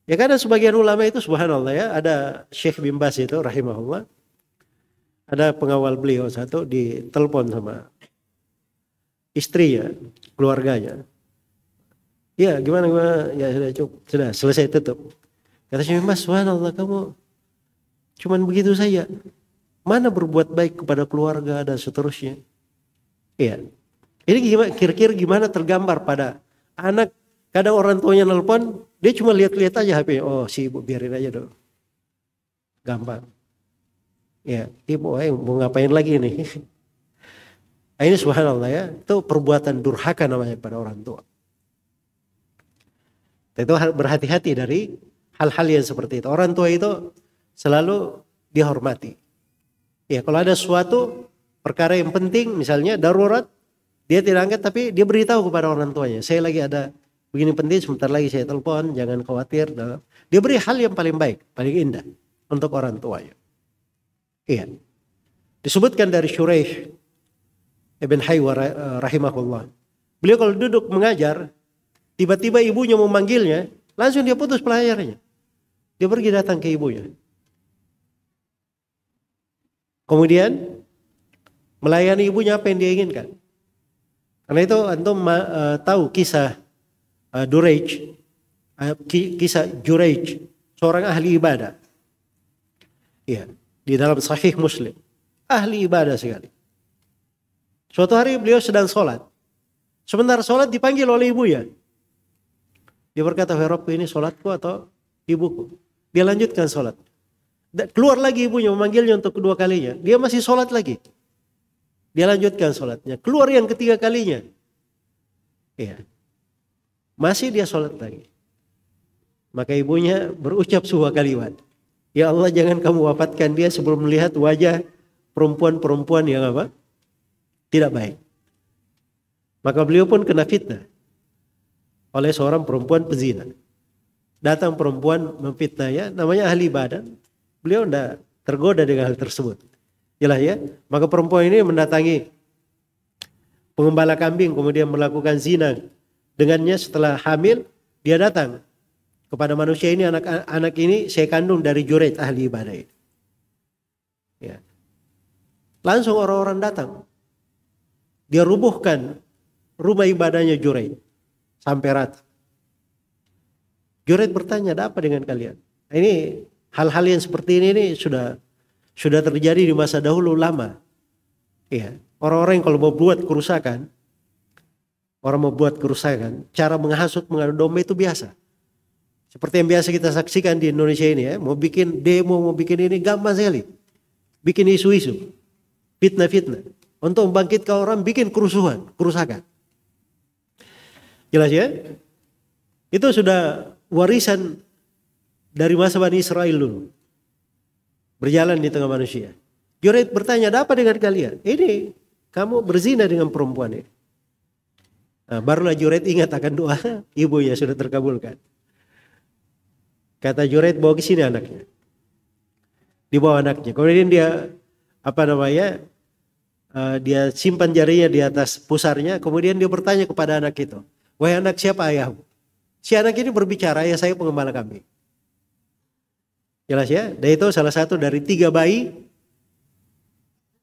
Ya karena sebagian ulama itu subhanallah ya. Ada Syekh bin Baz itu rahimahullah. Ada pengawal beliau satu ditelepon sama istrinya, keluarganya. Ya gimana? Ya sudah cukup. Sudah selesai tutup. Kata Syekh bin Baz, subhanallah kamu cuman begitu saja. Mana berbuat baik kepada keluarga dan seterusnya. Iya. Ini kira-kira gimana tergambar pada anak. Kadang orang tuanya nelpon, dia cuma lihat-lihat aja HP. Oh si ibu biarin aja dong. Gampang. Ya, ibu mau ngapain lagi nih. Nah, ini subhanallah ya. Itu perbuatan durhaka namanya pada orang tua. Itu berhati-hati dari hal-hal yang seperti itu. Orang tua itu selalu dihormati. Ya, kalau ada suatu perkara yang penting, misalnya darurat, dia tidak angkat tapi dia beritahu kepada orang tuanya. Saya lagi ada begini penting, sebentar lagi saya telepon, jangan khawatir. Dia beri hal yang paling baik, paling indah untuk orang tuanya. Iya. Disebutkan dari Shuraih Ibn Haywa rahimahullah. Beliau kalau duduk mengajar, tiba-tiba ibunya memanggilnya, langsung dia putus pelajarannya. Dia pergi datang ke ibunya. Kemudian melayani ibunya apa yang dia inginkan. Karena itu antum tahu kisah kisah Juraij, seorang ahli ibadah. Iya, di dalam Sahih Muslim. Ahli ibadah sekali. Suatu hari beliau sedang sholat. Sebentar sholat dipanggil oleh ibunya. Dia berkata, "Wahai Rabbku, ini sholatku atau ibuku?" Dia lanjutkan sholat. Keluar lagi ibunya memanggilnya untuk kedua kalinya. Dia masih sholat lagi. Dia lanjutkan sholatnya. Keluar yang ketiga kalinya. Ya. Masih dia sholat lagi. Maka ibunya berucap sebuah kalimat. Ya Allah, jangan kamu wafatkan dia sebelum melihat wajah perempuan-perempuan yang apa? Tidak baik. Maka beliau pun kena fitnah oleh seorang perempuan pezina. Datang perempuan memfitnahnya, namanya ahli ibadah. Beliau tidak tergoda dengan hal tersebut. Jelas ya? Maka perempuan ini mendatangi pengembala kambing, kemudian melakukan zina dengannya. Setelah hamil, dia datang kepada manusia ini, anak ini saya kandung dari Juraid, ahli ibadah ini. Ya. Langsung orang-orang datang. Dia rubuhkan rumah ibadahnya Juraid sampai rata. Juraid bertanya, ada apa dengan kalian? Ini hal-hal yang seperti ini sudah terjadi di masa dahulu lama. Ya. Orang-orang yang kalau mau buat kerusakan, cara menghasut, mengadu domba itu biasa. Seperti yang biasa kita saksikan di Indonesia ini ya, mau bikin demo, mau bikin ini gampang sekali. Bikin isu-isu, fitnah-fitnah. Untuk membangkitkan orang, bikin kerusakan. Jelas ya? Itu sudah warisan dari masa Bani Israel dulu. Berjalan di tengah manusia. Juraid bertanya, ada apa dengan kalian? Ini, kamu berzina dengan perempuan ini. Nah, barulah Juraid ingat akan doa ibu ya sudah terkabulkan. Kata Juraid, bawa ke sini anaknya. Dibawa anaknya. Kemudian dia dia simpan jarinya di atas pusarnya. Kemudian dia bertanya kepada anak itu, wahai anak, siapa ayahmu? Si anak ini berbicara, ayah saya pengembala kambing. Jelas ya? Dan itu salah satu dari 3 bayi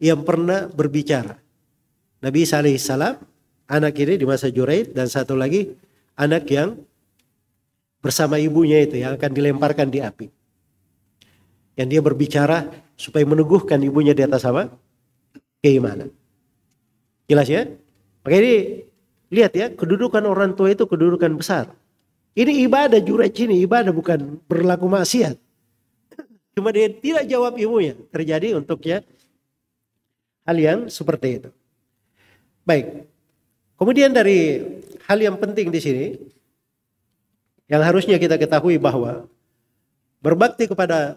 yang pernah berbicara. Nabi Isa alaihissalam, anak ini di masa Juraid, dan satu lagi anak yang bersama ibunya itu yang akan dilemparkan di api. Yang dia berbicara supaya meneguhkan ibunya di atas apa? Keimanan. Jelas ya? Maka ini lihat ya, kedudukan orang tua itu kedudukan besar. Ini ibadah Juraid ini, ibadah bukan berlaku maksiat. Cuma dia tidak jawab ibunya. Terjadi untuknya hal yang seperti itu. Baik. Kemudian dari hal yang penting di sini, yang harusnya kita ketahui bahwa berbakti kepada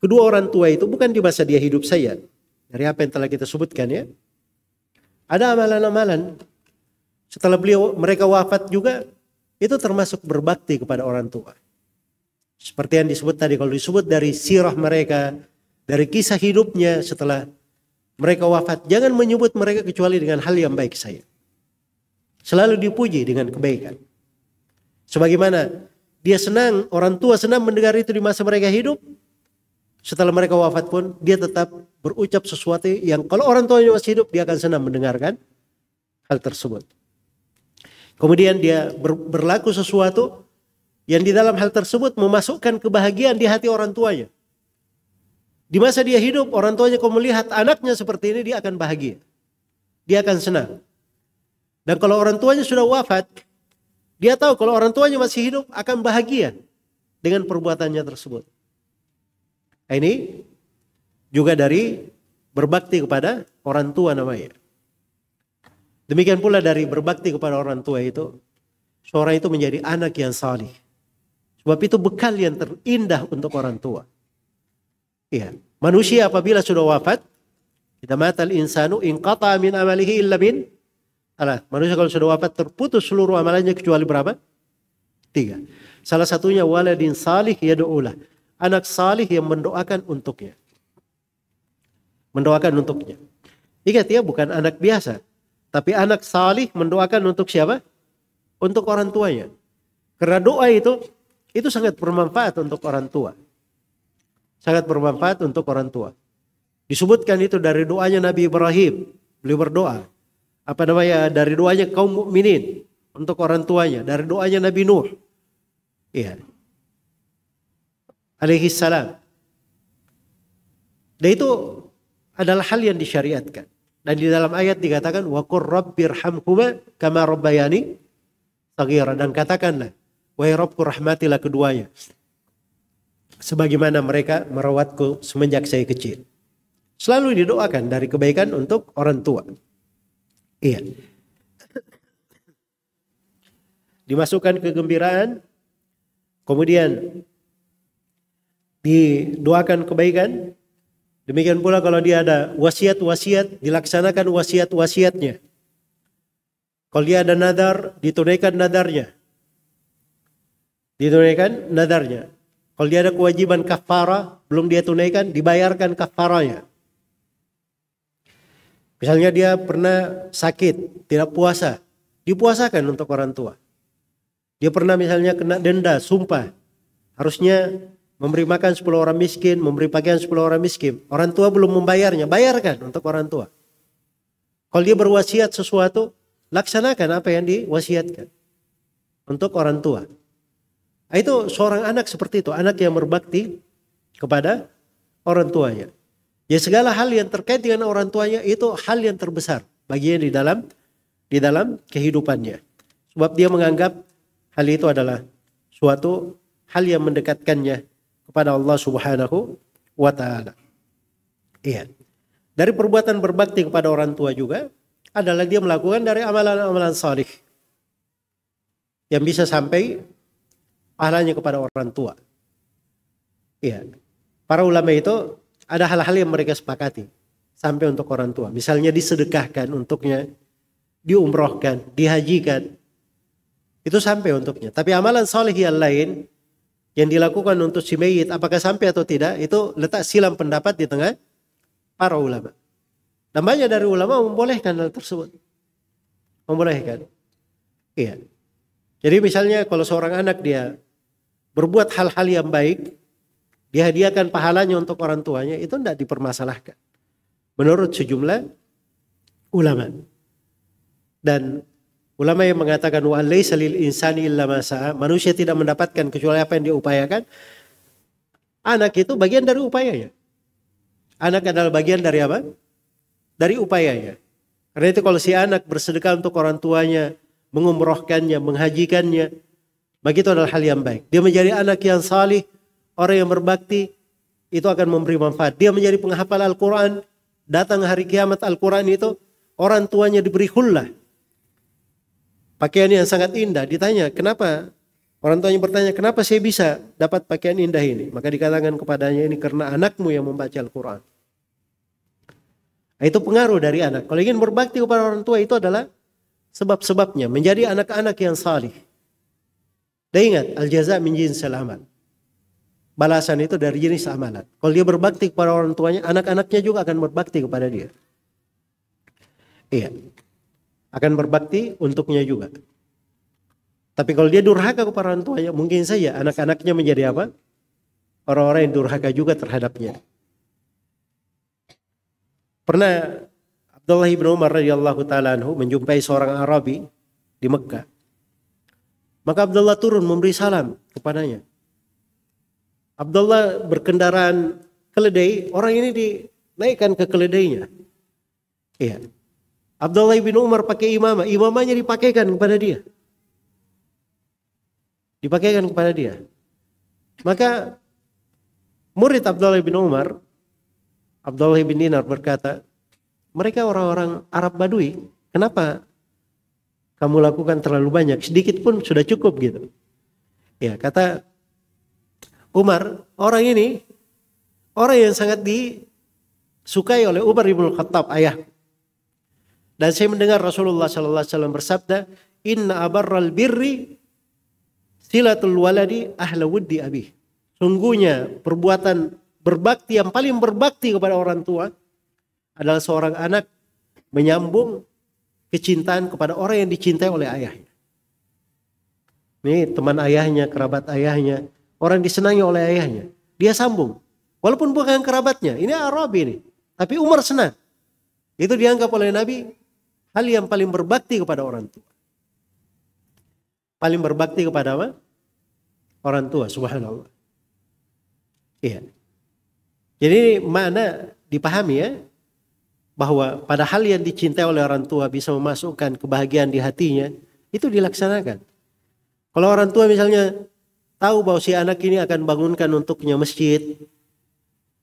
kedua orang tua itu bukan di masa dia hidup saja. Dari apa yang telah kita sebutkan ya. Ada amalan-amalan setelah mereka wafat juga, itu termasuk berbakti kepada orang tua. Seperti yang disebut tadi, kalau disebut dari sirah mereka, dari kisah hidupnya setelah mereka wafat, jangan menyebut mereka kecuali dengan hal yang baik saja. Selalu dipuji dengan kebaikan. Sebagaimana dia senang, orang tua senang mendengar itu di masa mereka hidup, setelah mereka wafat pun dia tetap berucap sesuatu yang kalau orang tuanya masih hidup, dia akan senang mendengarkan hal tersebut. Kemudian dia berlaku sesuatu yang di dalam hal tersebut memasukkan kebahagiaan di hati orang tuanya. Di masa dia hidup, orang tuanya kalau melihat anaknya seperti ini, dia akan bahagia. Dia akan senang. Dan kalau orang tuanya sudah wafat, dia tahu kalau orang tuanya masih hidup akan bahagia dengan perbuatannya tersebut. Ini juga dari berbakti kepada orang tua namanya. Demikian pula dari berbakti kepada orang tua itu, seorang itu menjadi anak yang salih. Sebab itu bekal yang terindah untuk orang tua. Iya, manusia apabila sudah wafat, kita matal insanu inqata min amalihi illa min manusia kalau sudah wafat terputus seluruh amalannya kecuali berapa? 3. Salah satunya waladin salih yad'ulah. Anak salih yang mendoakan untuknya. Mendoakan untuknya. Ingat ya, bukan anak biasa. Tapi anak salih mendoakan untuk siapa? Untuk orang tuanya. Karena doa itu sangat bermanfaat untuk orang tua. Sangat bermanfaat untuk orang tua. Disebutkan itu dari doanya Nabi Ibrahim. Beliau berdoa. Dari doanya kaum mukminin untuk orang tuanya. Dari doanya Nabi Nuh. Iya. Alaihi salam. Dan itu adalah hal yang disyariatkan. Dan di dalam ayat dikatakan wa qur rabbirhamhuma kama rabbayani shaghira, dan katakanlah wahai Rabbku rahmatilah keduanya sebagaimana mereka merawatku semenjak saya kecil. Selalu didoakan dari kebaikan untuk orang tua. Iya. Dimasukkan kegembiraan, kemudian didoakan kebaikan. Demikian pula kalau dia ada wasiat-wasiat, dilaksanakan wasiat-wasiatnya. Kalau dia ada nadar, ditunaikan nadarnya. Ditunaikan nadarnya. Kalau dia ada kewajiban kafara, belum dia tunaikan, dibayarkan kafaranya. Misalnya dia pernah sakit, tidak puasa, dipuasakan untuk orang tua. Dia pernah misalnya kena denda, sumpah, harusnya memberi makan 10 orang miskin, memberi pakaian 10 orang miskin. Orang tua belum membayarnya, bayarkan untuk orang tua. Kalau dia berwasiat sesuatu, laksanakan apa yang diwasiatkan untuk orang tua. Itu seorang anak seperti itu, anak yang berbakti kepada orang tuanya. Ya, segala hal yang terkait dengan orang tuanya itu hal yang terbesar baginya di dalam kehidupannya. Sebab dia menganggap hal itu adalah suatu hal yang mendekatkannya kepada Allah Subhanahu wa taala. Iya. Dari perbuatan berbakti kepada orang tua juga adalah dia melakukan dari amalan-amalan salih yang bisa sampai pahalanya kepada orang tua. Iya. Para ulama itu ada hal-hal yang mereka sepakati sampai untuk orang tua. Misalnya disedekahkan untuknya, diumrohkan, dihajikan. Itu sampai untuknya. Tapi amalan saleh yang lain yang dilakukan untuk si mayit, apakah sampai atau tidak, itu letak silam pendapat di tengah para ulama. Dan banyak dari ulama membolehkan hal tersebut. Membolehkan. Iya. Jadi misalnya kalau seorang anak dia berbuat hal-hal yang baik, dihadiahkan pahalanya untuk orang tuanya, itu tidak dipermasalahkan menurut sejumlah ulama. Dan ulama yang mengatakan wa laisa lil insani illa ma sa'a, manusia tidak mendapatkan kecuali apa yang dia upayakan. Anak itu bagian dari upayanya. Anak adalah bagian dari apa? Dari upayanya. Karena itu kalau si anak bersedekah untuk orang tuanya, mengumrohkannya, menghajikannya, bagi itu adalah hal yang baik. Dia menjadi anak yang salih, orang yang berbakti, itu akan memberi manfaat. Dia menjadi penghafal Al-Quran, datang hari kiamat Al-Quran itu, orang tuanya diberi khullah. Pakaian yang sangat indah. Ditanya, kenapa? Orang tuanya bertanya, kenapa saya bisa dapat pakaian indah ini? Maka dikatakan kepadanya, ini karena anakmu yang membaca Al-Quran. Itu pengaruh dari anak. Kalau ingin berbakti kepada orang tua, itu adalah sebab-sebabnya. Menjadi anak-anak yang salih. Dan ingat, al-jaza' min jinsil amal. Balasan itu dari jenis amalan. Kalau dia berbakti kepada orang tuanya, anak-anaknya juga akan berbakti kepada dia. Iya. Akan berbakti untuknya juga. Tapi kalau dia durhaka kepada orang tuanya, mungkin saja anak-anaknya menjadi apa? Orang-orang yang durhaka juga terhadapnya. Pernah Abdullah bin Umar radhiyallahu taala anhu menjumpai seorang Arabi di Mekah. Maka Abdullah turun memberi salam kepadanya. Abdullah berkendaraan keledai, orang ini dinaikkan ke keledainya. Iya. Abdullah bin Umar pakai imamah, imamahnya dipakaikan kepada dia. Dipakaikan kepada dia. Maka murid Abdullah bin Umar, Abdullah bin Dinar berkata, mereka orang-orang Arab Badui, kenapa kamu lakukan terlalu banyak? Sedikit pun sudah cukup gitu. Ya, kata Umar, orang ini orang yang sangat disukai oleh Umar bin Khattab, ayah. Dan saya mendengar Rasulullah sallallahu alaihi wasallam bersabda, "Inna abarral birri silatul waladi ahla wuddi abih." Sungguhnya perbuatan berbakti yang paling berbakti kepada orang tua adalah seorang anak menyambung kecintaan kepada orang yang dicintai oleh ayahnya. Ini teman ayahnya, kerabat ayahnya, orang disenangi oleh ayahnya. Dia sambung. Walaupun bukan kerabatnya. Ini Arabi ini. Tapi Umar senang. Itu dianggap oleh Nabi hal yang paling berbakti kepada orang tua. Paling berbakti kepada apa? Orang tua, subhanallah. Iya. Jadi mana dipahami ya, bahwa pada hal yang dicintai oleh orang tua bisa memasukkan kebahagiaan di hatinya, itu dilaksanakan. Kalau orang tua misalnya tahu bahwa si anak ini akan bangunkan untuknya masjid,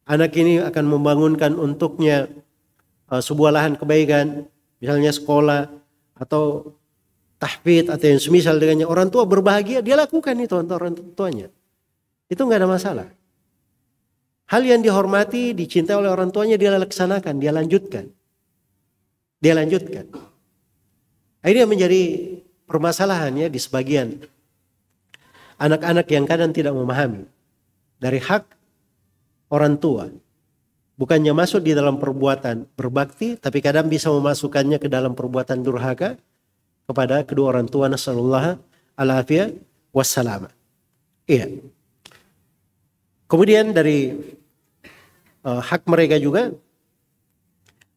anak ini akan membangunkan untuknya sebuah lahan kebaikan, misalnya sekolah atau tahfidz atau yang semisal dengannya, orang tua berbahagia, dia lakukan itu untuk orang tuanya. Itu nggak ada masalah. Hal yang dihormati, dicintai oleh orang tuanya, dia laksanakan, dia lanjutkan. Dia lanjutkan. Ini menjadi permasalahannya di sebagian anak-anak yang kadang tidak memahami dari hak orang tua. bukannya masuk di dalam perbuatan berbakti, tapi kadang bisa memasukkannya ke dalam perbuatan durhaka kepada kedua orang tua. Nasallallahu al-afiyah wassalam. Iya. Kemudian dari hak mereka juga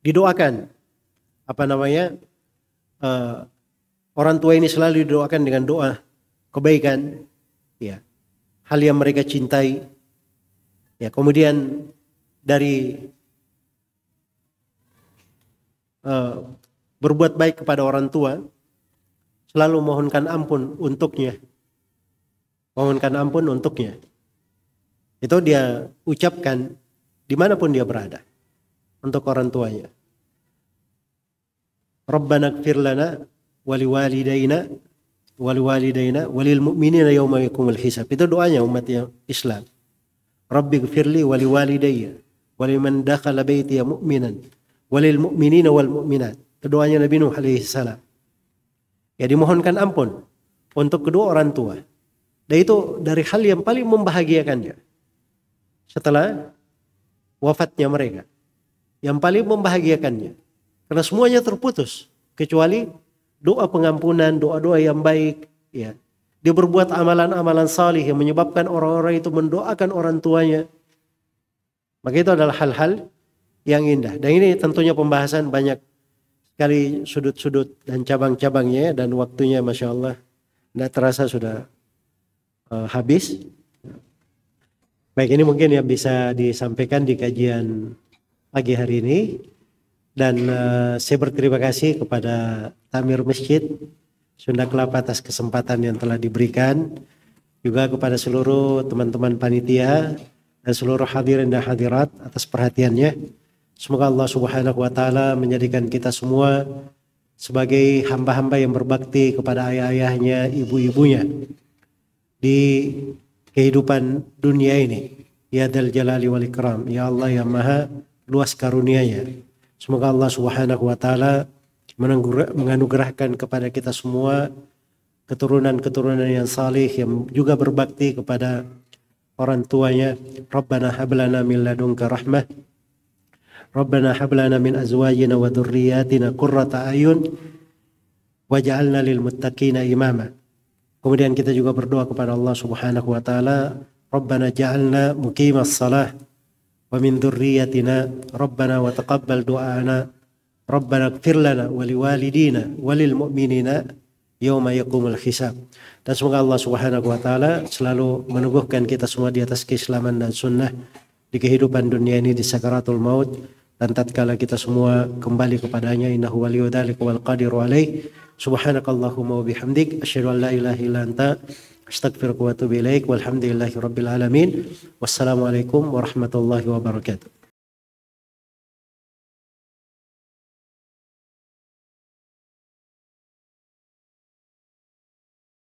didoakan, orang tua ini selalu didoakan dengan doa kebaikan, ya, hal yang mereka cintai, ya. Kemudian dari berbuat baik kepada orang tua, selalu mohonkan ampun untuknya, itu dia ucapkan dimanapun dia berada untuk orang tuanya. Rabbana ighfir lana waliwalidayna walil mu'minina yawma yaqumul hisab. Itu doanya umat Islam. Rabbi ighfirli waliwalidayya waliman dakhala baitiya mu'minan walil mu'minina wal mu'minat. Itu doanya Nabi Nuh alaihi salam. Ya, dimohonkan ampun untuk kedua orang tua. Dan itu dari hal yang paling membahagiakannya setelah wafatnya mereka. Yang paling membahagiakannya. Karena semuanya terputus. Kecuali doa pengampunan, doa-doa yang baik. Ya. Dia berbuat amalan-amalan salih yang menyebabkan orang-orang itu mendoakan orang tuanya. Maka itu adalah hal-hal yang indah. Dan ini tentunya pembahasan banyak sekali sudut-sudut dan cabang-cabangnya. Dan waktunya Masya Allah tidak terasa sudah habis. Baik, ini mungkin yang bisa disampaikan di kajian pagi hari ini. Dan saya berterima kasih kepada Tamir Masjid Sunda Kelapa atas kesempatan yang telah diberikan. Juga kepada seluruh teman-teman panitia dan seluruh hadirin dan hadirat atas perhatiannya. Semoga Allah Subhanahu wa taala menjadikan kita semua sebagai hamba-hamba yang berbakti kepada ayah-ayahnya, ibu-ibunya di kehidupan dunia ini. Ya Dzal Jalali wal Ikram, ya Allah yang maha luas karunia-Nya. Semoga Allah Subhanahu wa taala menganugerahkan kepada kita semua keturunan-keturunan yang salih yang juga berbakti kepada orang tuanya. Rabbana hab lana min ladunka rahmah. Rabbana hab lana min azwajina wa dzurriyyatina qurrata a'yun waj'alna lil muttaqina imama. Kemudian kita juga berdoa kepada Allah Subhanahu wa taala, Rabbana ja'alna muqimas shalah wa min dzurriyyatina Rabbana wa taqabbal du'ana. Rabbana ighfir lana wa liwalidina walil mu'minina yauma yaqumul hisab. Dan semoga Allah Subhanahu wa taala selalu meneguhkan kita semua di atas keislaman dan sunnah di kehidupan dunia ini, di sakaratul maut, dan tatkala kita semua kembali kepadanya. Innahu waliyyu dzalika wal qadiru alaih. Subhanakallahumma wa bihamdik asyhadu an la ilaha illa anta astaghfiruka wa atubu ilaik. Walhamdulillahi rabbil alamin. Wassalamualaikum warahmatullahi wabarakatuh.